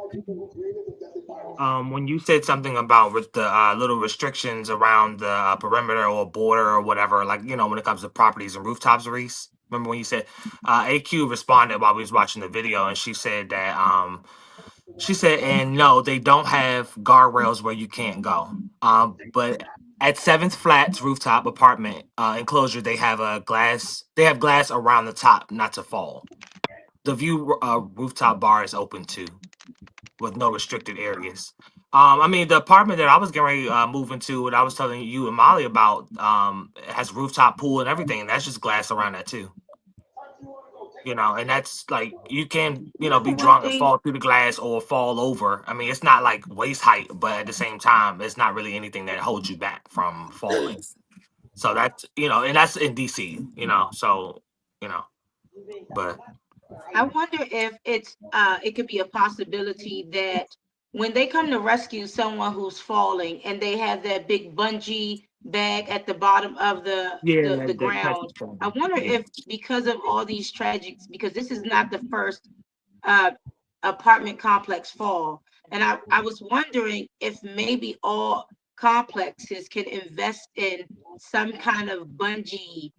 When you said something about with the little restrictions around the perimeter or border or whatever, like, when it comes to properties and rooftops, Reese, remember when you said AQ responded while we was watching the video, and she said that and no, they don't have guardrails where you can't go. But at 7th Flats rooftop apartment enclosure, they have glass around the top not to fall. The view rooftop bar is open too, with no restricted areas. The apartment that I was getting ready move into, what I was telling you and Molly about, has rooftop pool and everything, and that's just glass around that too. And that's like, you can, be drunk and fall through the glass or fall over. It's not like waist height, but at the same time, it's not really anything that holds you back from falling. So that's, and that's in DC, but. I wonder if it could be a possibility that when they come to rescue someone who's falling and they have that big bungee bag at the bottom of the ground, I wonder if because of all these tragics, because this is not the first apartment complex fall, and I was wondering if maybe all complexes can invest in some kind of bungee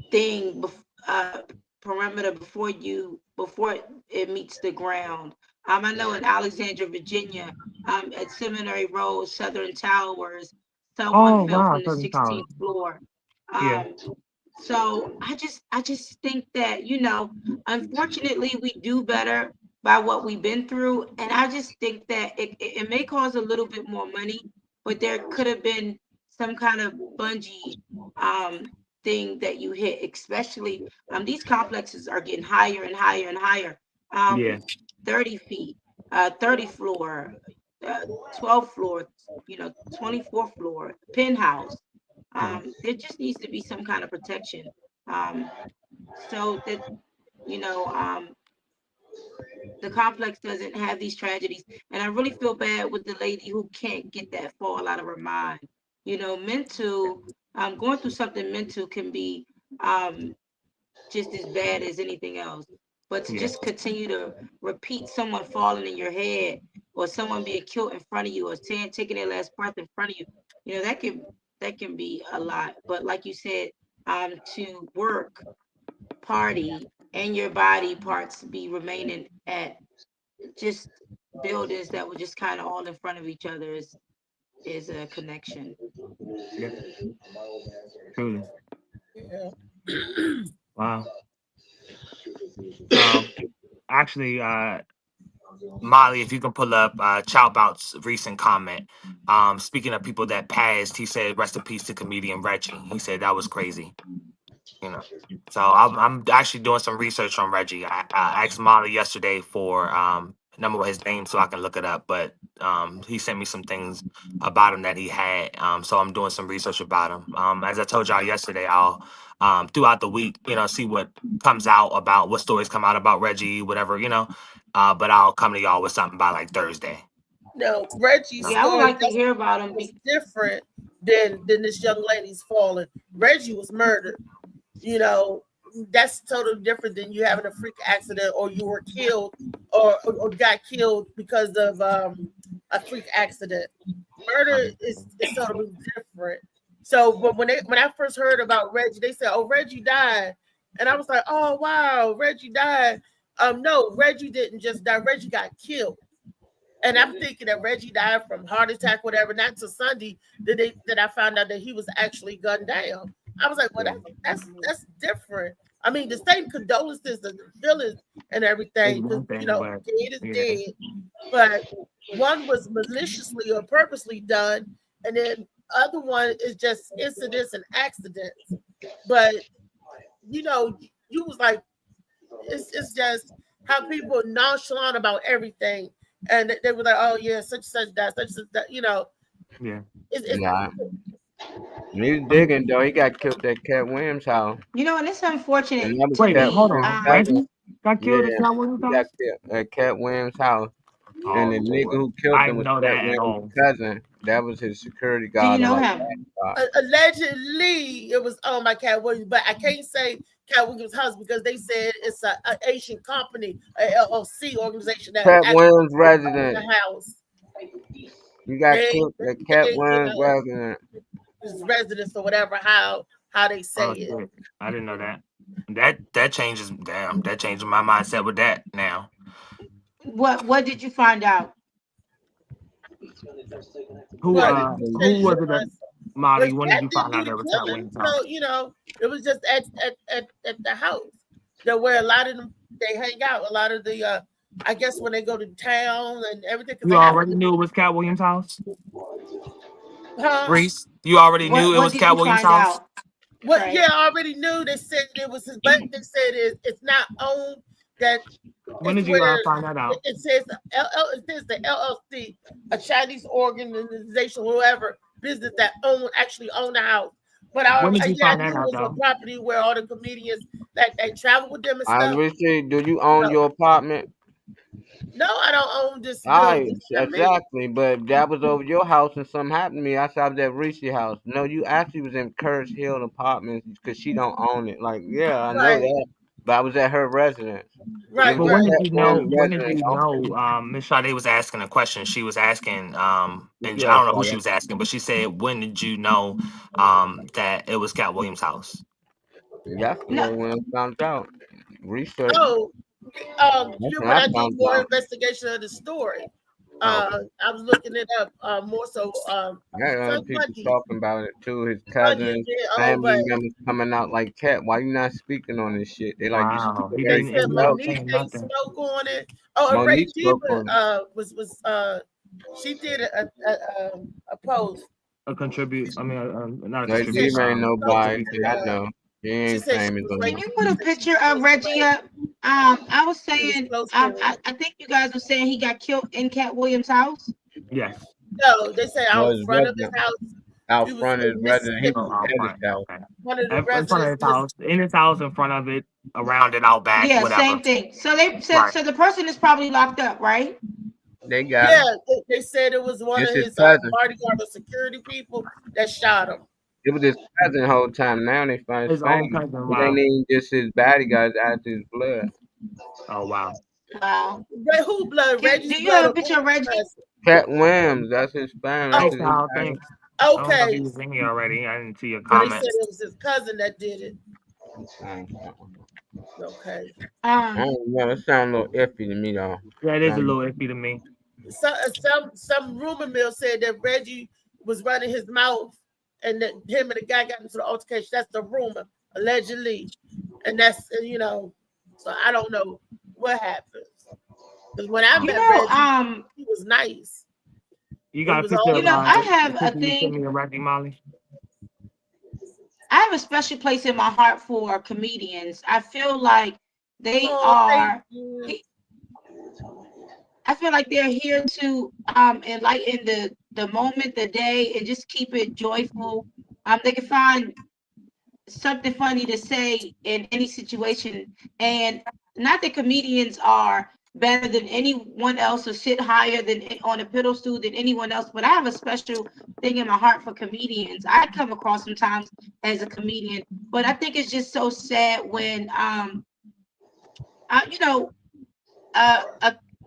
thing perimeter before it meets the ground. I know in Alexandria, Virginia, at Seminary Road, Southern Towers, someone fell from the 16th floor. So I just think that, unfortunately, we do better by what we've been through, and I just think that it may cost a little bit more money, but there could have been some kind of bungee thing that you hit, especially these complexes are getting higher and higher and higher. 30 feet, 30th floor, 12th floor, 24th floor, penthouse. There just needs to be some kind of protection, so that the complex doesn't have these tragedies. And I really feel bad with the lady who can't get that fall out of her mind. Mental, going through something mental can be just as bad as anything else. But to just continue to repeat someone falling in your head, or someone being killed in front of you, or taking their last breath in front of you, that can be a lot. But like you said, to work, party, and your body parts be remaining at just buildings that were just kind of all in front of each other is a connection. Yeah. Truly. Yeah. Wow. Actually, Molly, if you can pull up Chowbout's recent comment. Speaking of people that passed, he said, "Rest in peace to comedian Reggie." He said that was crazy. So I'm actually doing some research on Reggie. I asked Molly yesterday for number one his name so I can look it up, but he sent me some things about him that he had. So I'm doing some research about him. As I told y'all yesterday, I'll throughout the week, see what comes out about what stories come out about Reggie, whatever, but I'll come to y'all with something by like Thursday. No, Reggie's I would story like to hear about him. was different than this young lady's falling. Reggie was murdered. That's totally different than you having a freak accident, or you were killed or got killed because of a freak accident. Murder is totally different. So, but when I first heard about Reggie, they said, "Oh, Reggie died," and I was like, "Oh wow, Reggie died." No, Reggie didn't just die. Reggie got killed. And I'm thinking that Reggie died from heart attack, whatever. Not till Sunday that I found out that he was actually gunned down. I was like, well, that's different. I mean, the same condolences and feelings and everything, because dead is dead. But one was maliciously or purposely done, and then other one is just incidents and accidents. But you was like, it's just how people nonchalant about everything. And they were like, "Oh yeah, such and such that, such and that." Yeah. He's digging though. He got killed at Cat Williams' house. And it's unfortunate. And that was Wait, Cat hold on. Williams' Reggie got killed Yeah, at Cat Williams' he house? got killed at Cat Williams' house. And the nigga who killed I him was didn't know Cat that at all. Williams' cousin. That was his security Do guard. you know on him? Allegedly, it was owned by Cat Williams, but I can't say Cat Williams' house because they said it's an Asian company, a LLC organization that Cat actually Williams owns resident. the house. You got killed at Cat Williams resident. His residence or whatever, how they say it. Shit. I didn't know that. That changes. Damn, that changes my mindset with that now. What did you find out? Who was it that Molly? When did you find out that was Cat Williams' house? So it was just at the house that where a lot of them they hang out. A lot of the I guess when they go to town and everything. You already knew it was Cat Williams' house? Huh? Reese, you already knew it was Cat Williams' house? Well, yeah, I already knew. They said it was his, but they said it's not owned. That when did you find that out? It says the LLC, a Chinese organization, whoever business that actually own the house. But I knew it was a property where all the comedians that they travel with them and stuff. Richie, do you own your apartment? No, I don't own this. Exactly, but that was over your house and something happened to me. I was at Richie's house. No, you actually was in Curtis Hill Apartments because she don't own it. Like, yeah, I know that. But I was at her residence. Right. But when did you know? Miss Sade was asking a question. She was asking, and I don't know who she was asking, but she said, "When did you know that it was Cat Williams' house?" Yesterday when I found out. Research. Oh, when I did more investigation of the story, I was looking it up more so. People talking about it too. His cousins, family members coming out like, "Cat, why you not speaking on this shit?" They like, "You speak." Monique ain't smoke on it. Oh, Ray Diva was she did a post. A contribute. I mean, not a contribute. Ain't nobody. I know. He ain't famous Can you put a picture of Reggie up? I was saying, I think you guys were saying he got killed in Cat Williams' house. Yes. No, they say out his front of his resident. house. Out He was front of his in resident, he Mississippi. was Out at his front. house. Okay. One of the In front of his residents. house, in his house, in front of it, around it, out back, Yeah, whatever. same thing. So they said, Right. so the person is probably locked up, right? They got Yeah, him. they said it was one It's of his his cousin. bodyguard or security people that shot him. It was his cousin the whole time. Now they find his His own family. cousin. It Wow. ain't even just his bodyguards after his blood. Oh wow. Wow. Who blood? Reggie's Do you blood have a or picture who's of Reggie? blood? Cat Williams, that's his family. Thanks, That's his Al. entire- Thanks. I don't know if Okay. he was in here already. I didn't see your But they comment. said it was his cousin that did it. Okay. I don't know. It sounds a little iffy to me though. Yeah, it is a little iffy to me. Some rumor mill said that Reggie was running his mouth and that him and the guy got into the altercation. That's the rumor, allegedly. And that's, so I don't know what happens. Because when I met Reggie, he was nice. You got a was picture all- of I have the a picture you sent thing. me of Reggie, Molly? I have a special place in my heart for comedians. I feel like they Oh, are. I feel like they're here to enlighten the moment, the day, and just keep it joyful. They can find something funny to say in any situation, and not that comedians are better than anyone else or sit higher than on a pedestal than anyone else, but I have a special thing in my heart for comedians. I come across sometimes as a comedian, but I think it's just so sad when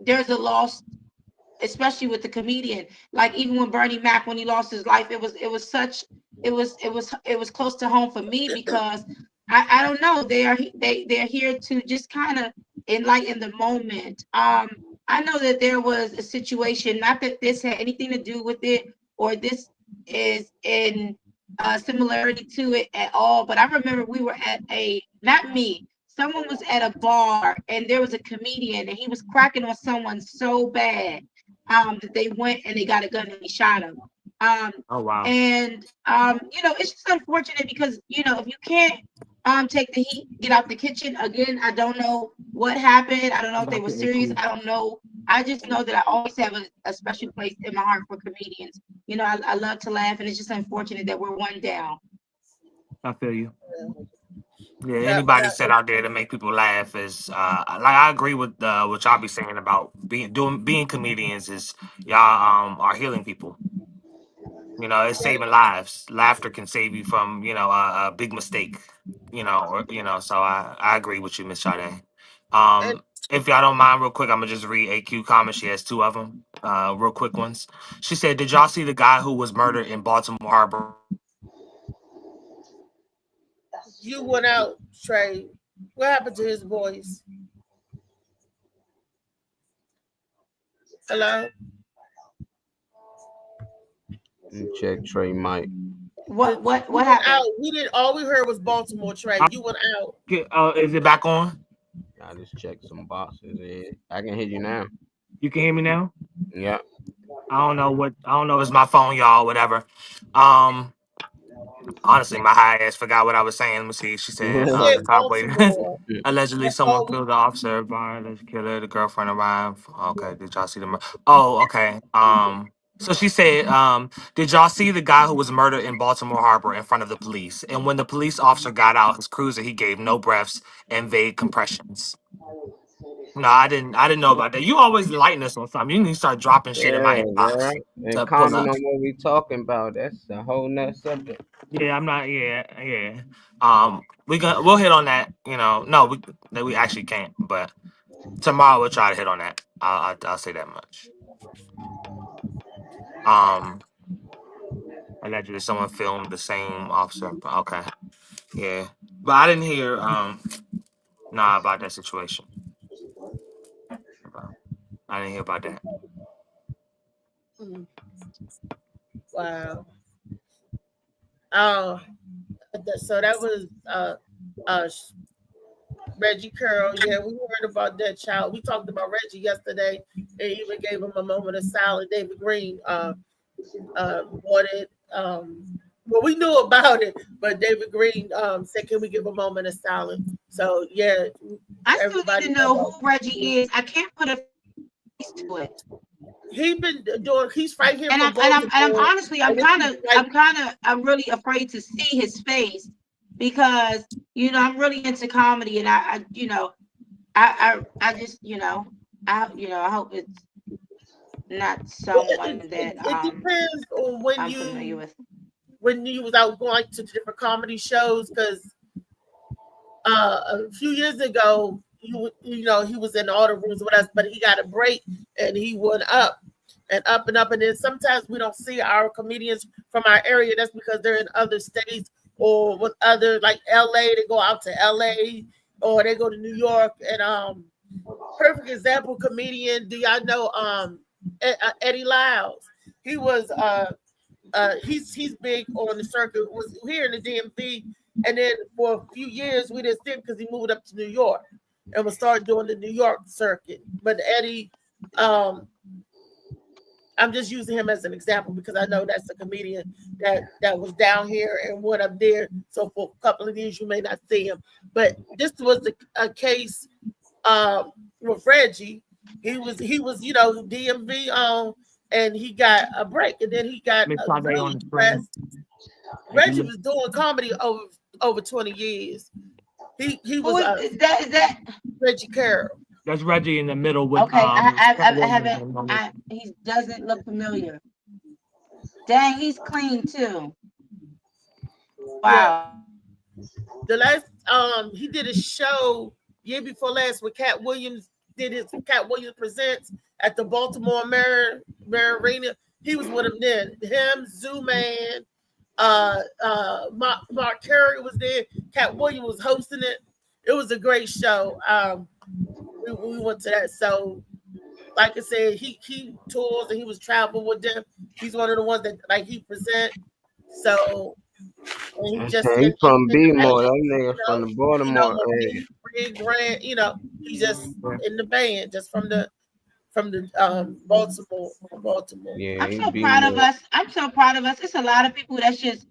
there's a loss, especially with the comedian. Like even when Bernie Mac, when he lost his life, it was close to home for me because I don't know, they're here to just kind of enlighten the moment. I know that there was a situation, not that this had anything to do with it or this is in similarity to it at all, but I remember we were at someone was at a bar and there was a comedian and he was cracking on someone so bad that they went and they got a gun and they shot him. Oh wow. And it's just unfortunate because if you can't take the heat, get out the kitchen. Again, I don't know what happened. I don't know if they were serious. I don't know. I just know that I always have a special place in my heart for comedians. I love to laugh, and it's just unfortunate that we're one down. I feel you. Yeah, anybody set out there to make people laugh is I agree with what y'all be saying about being comedians is y'all are healing people. It's saving lives. Laughter can save you from a big mistake. So I agree with you, Miss Sade. If y'all don't mind, real quick, I'm gonna just read AQ comments. She has 2 of them, real quick ones. She said, "Did y'all see the guy who was murdered in Baltimore Harbor?" You went out, Trey. What happened to his voice? Hello? Let me check Trey Mike. What happened? Out. We didn't. All we heard was Baltimore, Trey. You went out. Is it back on? I just checked some boxes. I can hear you now. You can hear me now? Yeah. I don't know if it's my phone, y'all, whatever. Honestly, my high ass forgot what I was saying. Let me see. She said, the top waiter. Allegedly, someone killed the officer. Alleged killer, the girlfriend arrived. Okay, did y'all see the murder? Oh, okay. So she said, did y'all see the guy who was murdered in Baltimore Harbor in front of the police? And when the police officer got out his cruiser, he gave no breaths and vague compressions. No, I didn't know about that. You always lighten us on something. You need to start dropping shit in my inbox. And comment on what we talking about. That's a whole nother subject. Yeah, I'm not. Yeah. We'll hit on that. No, we actually can't. But tomorrow we'll try to hit on that. I'll say that much. Allegedly someone filmed the same officer. Okay, yeah, but I didn't hear about that situation. I didn't hear about that. Wow. So that was Reggie Curl. Yeah, we heard about that child. We talked about Reggie yesterday and even gave him a moment of silence. David Green wanted Well, we knew about it, but David Green said, "Can we give a moment of silence?" So yeah, I still need to know who Reggie is. I can't put a face to it. He's been doing. He's right here. And I'm honestly, I'm really afraid to see his face because I'm really into comedy, and I just I hope it's not someone that it depends on when I'm familiar with. When you was out going to different comedy shows, because a few years ago he was in all the rooms with us, but he got a break and he went up and up and up, and then sometimes we don't see our comedians from our area. That's because they're in other states or with other, like LA, they go out to LA or they go to New York. And perfect example comedian, do y'all know Eddie Lyles? He was he's big on the circuit, was here in the DMV, and then for a few years we didn't see him because he moved up to New York and was started doing the New York circuit. But Eddie, I'm just using him as an example because I know that's a comedian that was down here and went up there. So for a couple of years you may not see him, but this was a case with Reggie. He was DMV and he got a break, and then he got really depressed. Reggie was doing comedy over 20 years. He was is that Reggie Carroll. That's Reggie in the middle with. Okay, I haven't. He doesn't look familiar. Dang, he's clean too. Wow. Yeah. The last he did a show year before last with Cat Williams. Did his Cat Williams Presents at the Baltimore Mariner Arena. He was with him then. Him, Zoo-Man, Mark Carey was there. Cat Williams was hosting it. It was a great show. We went to that. So, like I said, he tours and he was traveling with them. He's one of the ones that he present. So, and he just he's from B-more. That nigga from the Baltimore area. Big Grant, he's just in the band, just from the Baltimore. Yeah, I'm so proud of us. It's a lot of people that's just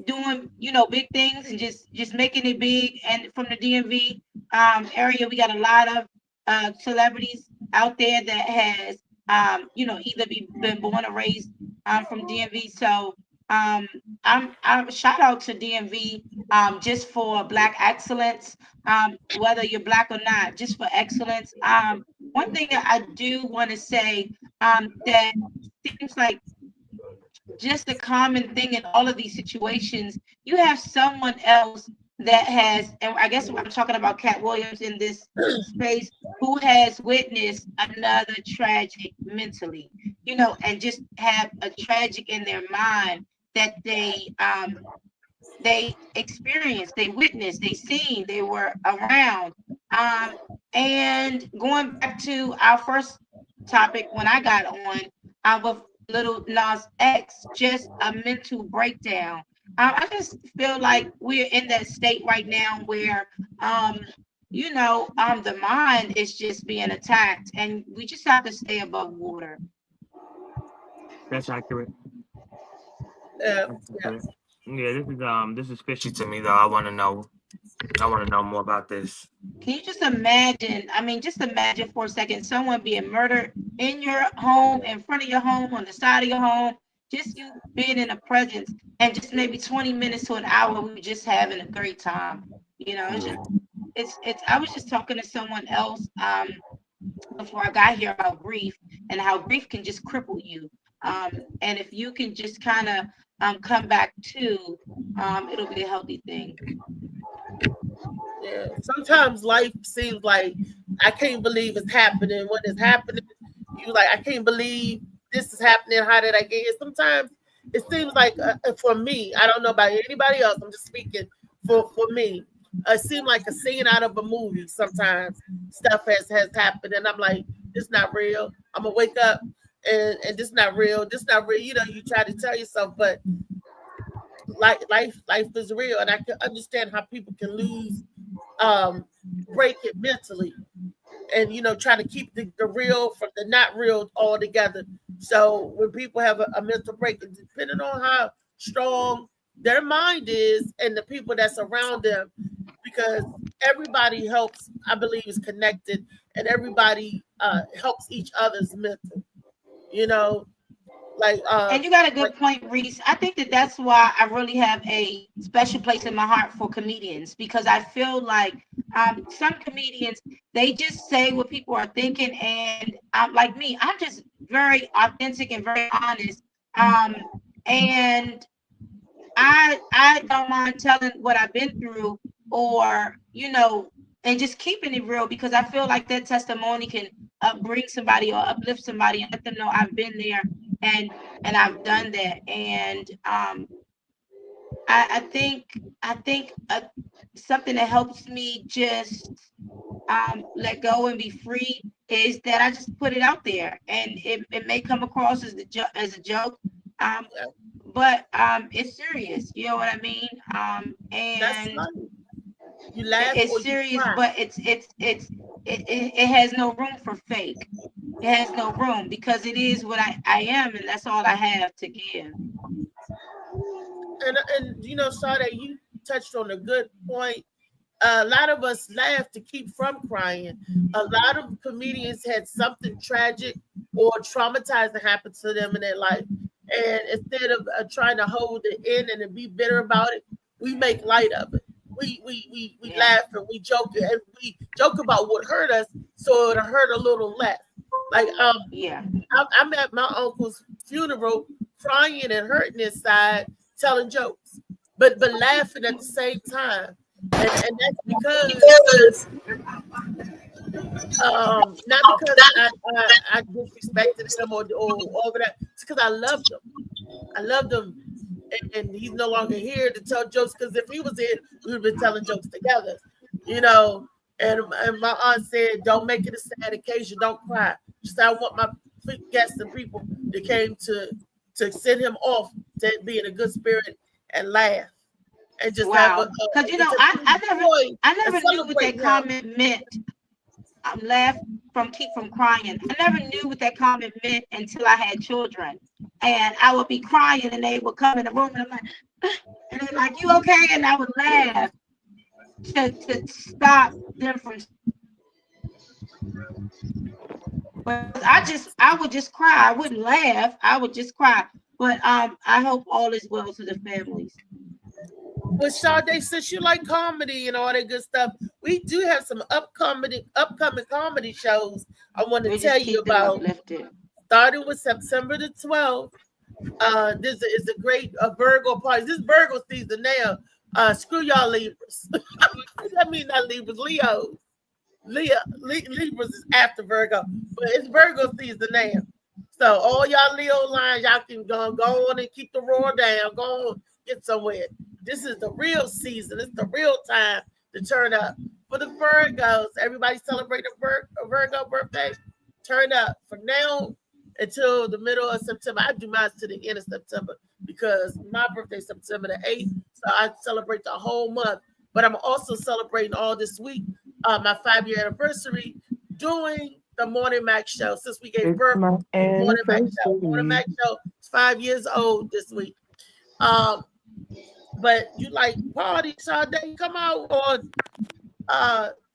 doing, big things and just making it big. And from the DMV area, we got a lot of celebrities out there that has, either been born or raised from DMV. So I'm shout out to DMV just for Black excellence, whether you're Black or not, just for excellence. One thing that I do want to say that seems like just a common thing in all of these situations, you have someone else that has, and I guess I'm talking about Cat Williams in this space, who has witnessed another tragic mentally, and just have a tragic in their mind that they experienced, they witnessed, they seen, they were around. And going back to our first topic when I got on with Lil Nas X, just a mental breakdown. I just feel like we're in that state right now where the mind is just being attacked, and we just have to stay above water. That's accurate. Yeah. This is fishy to me though. I want to know more about this. Can you just imagine? Just imagine for a second someone being murdered in your home, in front of your home, on the side of your home. Just you being in a presence, and just maybe 20 minutes to an hour, we were just having a great time. It's. I was just talking to someone else before I got here about grief and how grief can just cripple you. And if you can just kind of come back to, it'll be a healthy thing. Yeah. Sometimes life seems like I can't believe it's happening. When it's happening, you like, I can't believe this is happening. How did I get here? Sometimes it seems like for me, I don't know about anybody else. I'm just speaking for me. It seemed like a scene out of a movie. Sometimes stuff has happened, and I'm like, this not real. I'm gonna wake up and this not real. This not real. You try to tell yourself, but life is real, and I can understand how people can lose, break it mentally, and try to keep the real from the not real all together. So when people have a mental break, depending on how strong their mind is and the people that's around them, because everybody helps, I believe, is connected, and everybody helps each other's mental, you know, like and you got a good point, Reese. I think that's why I really have a special place in my heart for comedians, because I feel like some comedians, they just say what people are thinking, and like me, I'm just very authentic and very honest, and I don't mind telling what I've been through, or you know, and just keeping it real, because I feel like that testimony can bring somebody or uplift somebody and let them know I've been there and I've done that. And I think something that helps me just let go and be free is that I just put it out there, and it may come across as a joke, but it's serious. You know what I mean? And you laugh, it's serious, but it has no room for fake. It has no room, because it is what I am, and that's all I have to give. And you know, Sade, you touched on a good point. A lot of us laugh to keep from crying. A lot of comedians had something tragic or traumatizing happen to them in their life, and instead of trying to hold it in and be bitter about it, we make light of it. We laugh and we joke, and we joke about what hurt us, so it'll hurt a little less. Like I'm at my uncle's funeral, crying and hurting inside, telling jokes, but laughing at the same time, and that's because not because I disrespected him or over that. It's because I loved him. I loved him. And he's no longer here to tell jokes, because if he was here, we would have been telling jokes together, you know. And my aunt said, don't make it a sad occasion, don't cry. She said, I want my guests and people that came to send him off to be in a good spirit and laugh and just have because you know, I never knew what that comment meant. Laugh keep from crying. I never knew what that comment meant until I had children, and I would be crying, and they would come in the room, and I'm like, and they're like, "You okay?" And I would laugh to stop them from. But I would just cry. I wouldn't laugh. I would just cry. But I hope all is well to the families. Well, Sade, since you like comedy and all that good stuff, we do have some upcoming comedy shows I want to tell you about. Starting with September the 12th. This is a great Virgo party. This Virgo season now. Screw y'all Libras. I mean, not Libras, Leos. Libras is after Virgo, but it's Virgo season now. So all y'all Leo lines, y'all can go on and keep the roar down. Go on, get somewhere. This is the real season. It's the real time to turn up. For the Virgos, everybody celebrate a Virgo birthday. Turn up from now until the middle of September. I do mine to the end of September because my birthday is September the 8th. So I celebrate the whole month. But I'm also celebrating all this week, my 5-year anniversary, doing the Morning Mac Show. Since we gave birth to the Morning Mac Show. Morning Mac Show is 5 years old this week. But you like party, Sade, come out on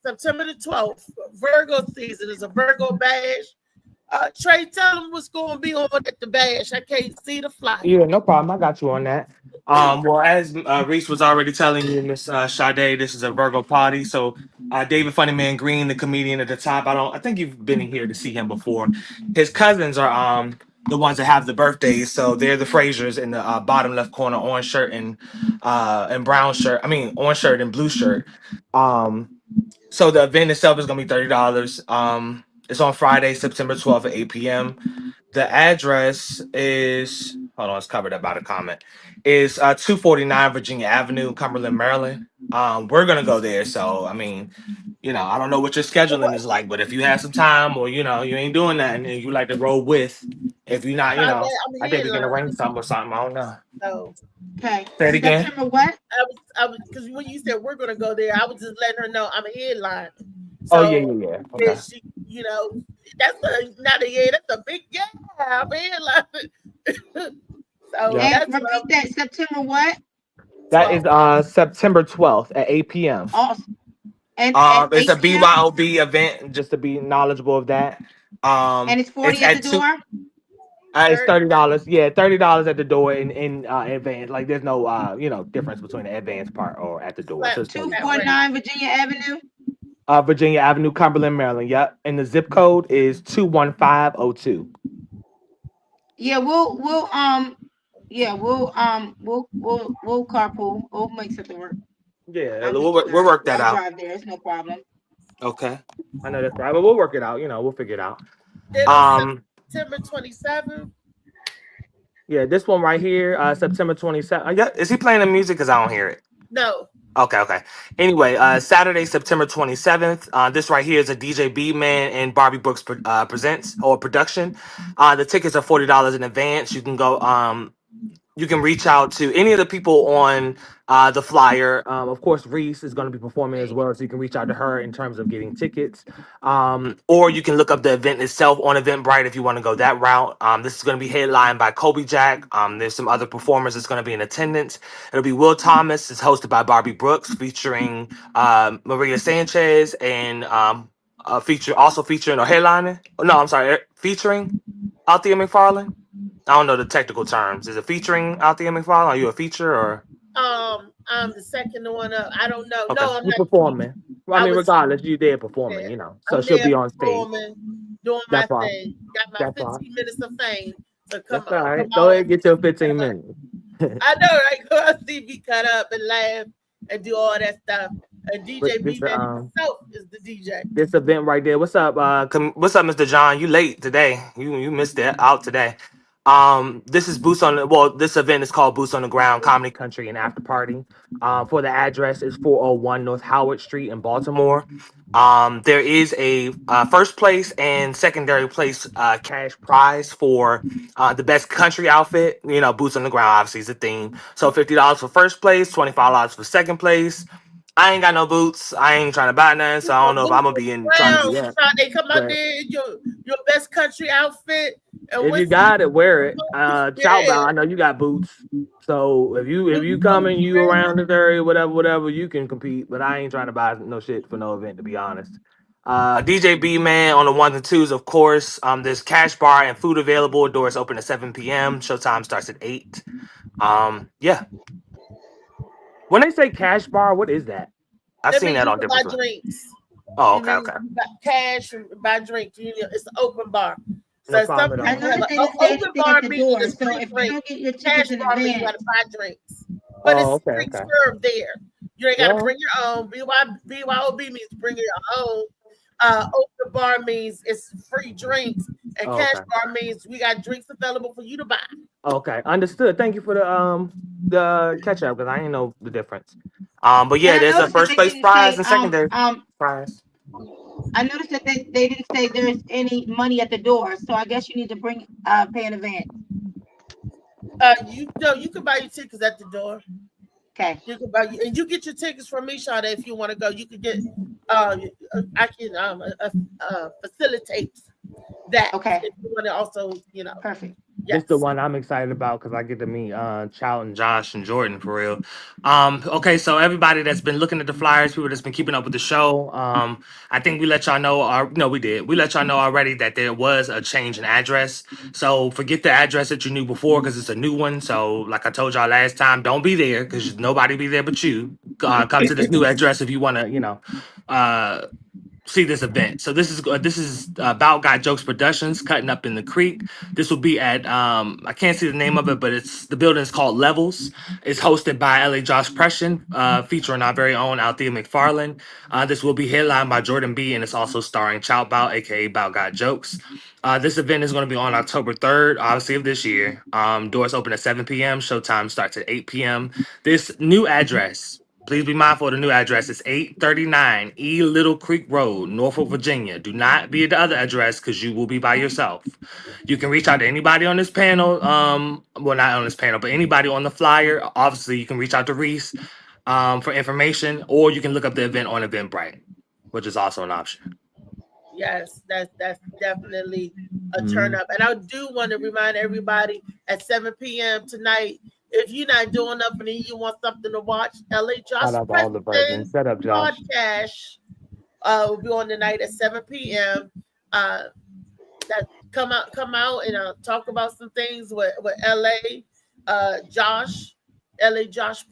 September the 12th. Virgo season is a Virgo bash. Trey, tell them what's going to be on at the bash. I can't see the flyer. Yeah, no problem. I got you on that. Well, as Reese was already telling you, Miss Sade, this is a Virgo party. So David Funnyman Green, the comedian at the top. I think you've been in here to see him before. His cousins are the ones that have the birthdays. So they're the Frasers in the bottom left corner, orange shirt and brown shirt. I mean, orange shirt and blue shirt. So the event itself is gonna be $30. It's on Friday, September 12th at 8 p.m. The address is, hold on, it's covered up by the comment, is 249 Virginia Avenue, Cumberland, Maryland. We're going to go there. So, I mean, you know, I don't know what your scheduling is like, but if you have some time or, you know, you ain't doing that and you like to roll with, if you're not, you know, I think we can arrange something or something. I don't know. Oh, okay. Say it again. September what? I was, because when you said we're going to go there, I was just letting her know I'm a headline. So, oh, yeah. Okay. She, you know, that's a big I'm a headline. So that's repeat that. September what? That is September 12th at 8 p.m. Awesome. And It's a BYOB event, just to be knowledgeable of that. and it's 40 at the door. It's $30. Yeah, $30 at the door in advance. Like there's no difference between the advance part or at the door. So it's 249 Virginia Avenue. Virginia Avenue, Cumberland, Maryland. Yep, and the zip code is 21502. Yeah, we'll carpool. We'll make something work. Yeah, we'll work that out. Drive there. It's no problem. Okay, I know that's right, but we'll work it out. We'll figure it out. September 27th. Yeah, this one right here, September 27th. Yeah, is he playing the music? Because I don't hear it. No. Okay. Anyway, Saturday, September 27th. This right here is a DJ B-Man and Barbie Brooks presents or production. The tickets are $40 in advance. You can go. You can reach out to any of the people on the flyer. Of course, Reese is going to be performing as well, so you can reach out to her in terms of getting tickets. Or you can look up the event itself on Eventbrite if you want to go that route. This is going to be headlined by Kobe Jack. There's some other performers that's going to be in attendance. It'll be Will Thomas. It's hosted by Barbie Brooks, featuring Maria Sanchez and featuring or headlining. No, I'm sorry, featuring Althea McFarland. I don't know the technical terms. Is it featuring Althea McFarland? Are you a feature or? I'm the second one up. I don't know. Okay. No, I'm You're not performing. Well, I mean, regardless, you're there performing, So she'll be on stage. Doing my That's fine. thing. Got my 15 minutes of fame. So come That's all right. come Go ahead and get your 15 minutes. I know, right? Go out, see me cut up and laugh and do all that stuff. And DJ B-Man himself is the DJ. This event right there. What's up? What's up, Mr. John? You late today. You missed it out today. This is this event is called Boots on the Ground Comedy Country and After Party. For the address is 401 North Howard Street in Baltimore. There is a first place and secondary place cash prize for the best country outfit. Boots on the Ground obviously is a theme. So $50 for first place, $25 for second place. I ain't got no boots. I ain't trying to buy none, so I don't know if I'm gonna be trying to do that. They come out there in your best country outfit. And if you got it, wear it. Chow, I know you got boots. So if you come and you around this area, whatever, you can compete. But I ain't trying to buy no shit for no event, to be honest. DJ B-Man on the 1s and 2s, of course. There's cash bar and food available. Doors open at 7 p.m. Showtime starts at 8. Yeah. When they say cash bar, what is that? I've seen that on different drinks. Oh, okay. Buy cash and buy drinks. It's an open bar. So No problem some at all. people open bar means it's free drink. Cash bar means you gotta buy drinks. But it's free served there. You ain't gotta bring your own. BYOB means bring your own. Open bar means it's free drinks, and cash bar means we got drinks available for you to buy. Okay, understood. Thank you for the catch up because I didn't know the difference. But yeah, there's a first place prize and secondary prize. I noticed that they didn't say there's any money at the door, so I guess you need to pay in advance. You can buy your tickets at the door. Okay. You can buy and you get your tickets from me, Shada, if you want to go. You can get I can facilitate that. Okay. If you want to also, Perfect. Yes. It's the one I'm excited about because I get to meet Chow and Josh and Jordan for real. Okay, so everybody that's been looking at the flyers, people that's been keeping up with the show, I think we let y'all know. We did. We let y'all know already that there was a change in address. So forget the address that you knew before because it's a new one. So like I told y'all last time, don't be there because nobody be there but you. Come to this new address if you want to, see this event. So this is About Got Jokes Productions, Cutting Up in the Creek. This will be at I can't see the name of it, but the building is called Levels. It's hosted by LA Josh Pression, featuring our very own Althea McFarland. This will be headlined by Jordan B, and it's also starring Chow Bout, aka About Got Jokes. This event is going to be on October 3rd, obviously of this year. Doors open at 7 p.m. Showtime starts at 8 p.m. This new address, please be mindful of the new address. It's 839 E Little Creek Road, Norfolk, Virginia. Do not be at the other address because you will be by yourself. You can reach out to anybody on this panel. Well, not on this panel, but anybody on the flyer. Obviously, you can reach out to Reese for information, or you can look up the event on Eventbrite, which is also an option. Yes, that's definitely a turn up. And I do want to remind everybody at 7 p.m. tonight If you're not doing nothing and you want something to watch, LA Josh Shout out to all the virgins. Set up, Josh. podcast will be on tonight at 7 p.m. That come out and talk about some things with LA Josh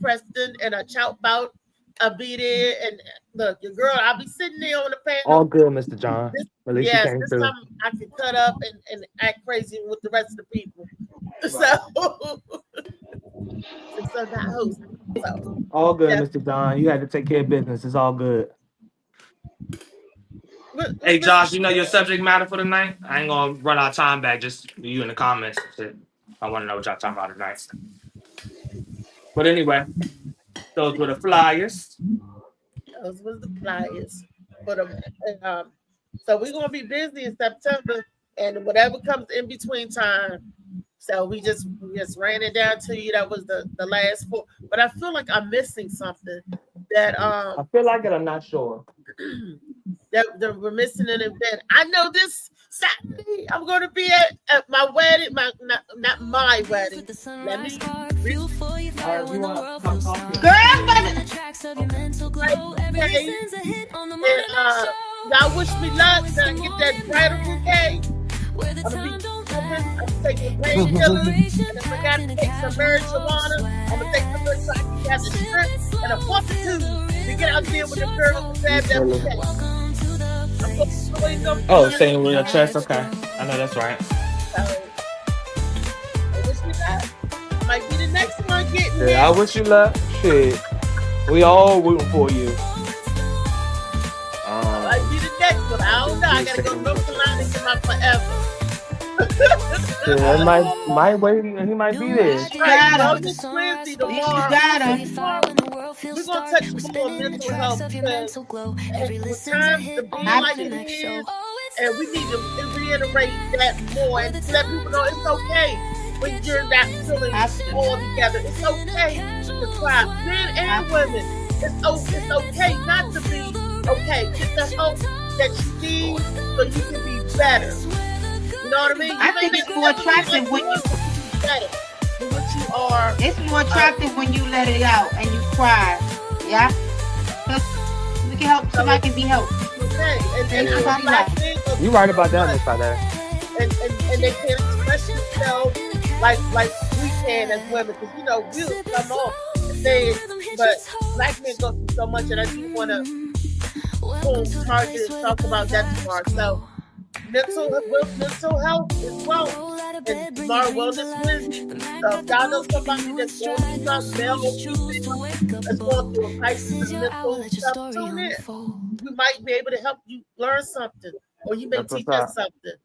Preston and a Chout Bout. I'll be there, and look, your girl, I'll be sitting there on the panel. All good, Mr. John. Yes, this time I can cut up and act crazy with the rest of the people. So, so not host. So, all good, Mr. John. You had to take care of business. It's all good. Hey, Josh, you know your subject matter for tonight? I ain't gonna run our time back. Just you in the comments. I want to know what y'all talking about tonight. But anyway, those were the flyers. Those were the flyers. So we're gonna be busy in September, and whatever comes in between time. So we just ran it down to you. That was the last 4. But I feel like I'm missing something. That I feel like it. I'm not sure. that we're missing an event. I know this Saturday I'm going to be at my wedding. Not my wedding. Let me. Y'all wish me luck. I get that bridal bouquet. I'm taking painkillers, and if I gotta take some marijuana, I'm gonna take some good so I can have the strength and a fortitude to get out there with the girls and grab that. Oh, saying with your chest. Okay, I know that's right. I wish me luck. Might be the next one getting there. Yeah, I wish you luck. Shit, we all rooting for you. Might be the next one. I don't know. I gotta go to North Carolina and get my forever. Yeah, might wait. He might be there. Right, Wednesday tomorrow. We're gonna touch more mental health because with times to be like it is, and we need to reiterate that more and let people know it's okay when you're not feeling all together. It's okay to cry, men and women. It's okay not to be okay. Get the help that you need so you can be better. You know what I mean? I think it's more attractive when you better than what you are. It's more attractive when you let it out and you cry. Yeah? Because we can help, somebody can be helped. Okay. And you right about that, Miss Fada. And they can't express themselves like we can as women. Because, you know, we'll come off and say it, but black men go through so much, and I do want to target and talk about that tomorrow. So, mental health as well. And tomorrow, Wellness Wednesday. So if y'all know somebody that's going through something, male or female, that's going through a crisis of mental stuff, tune in. We might be able to help you learn something, or you may teach us something.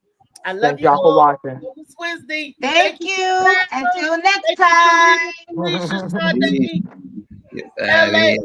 I love Thank you y'all for all. watching. Wellness Wednesday. Thank you. Until next time. LA.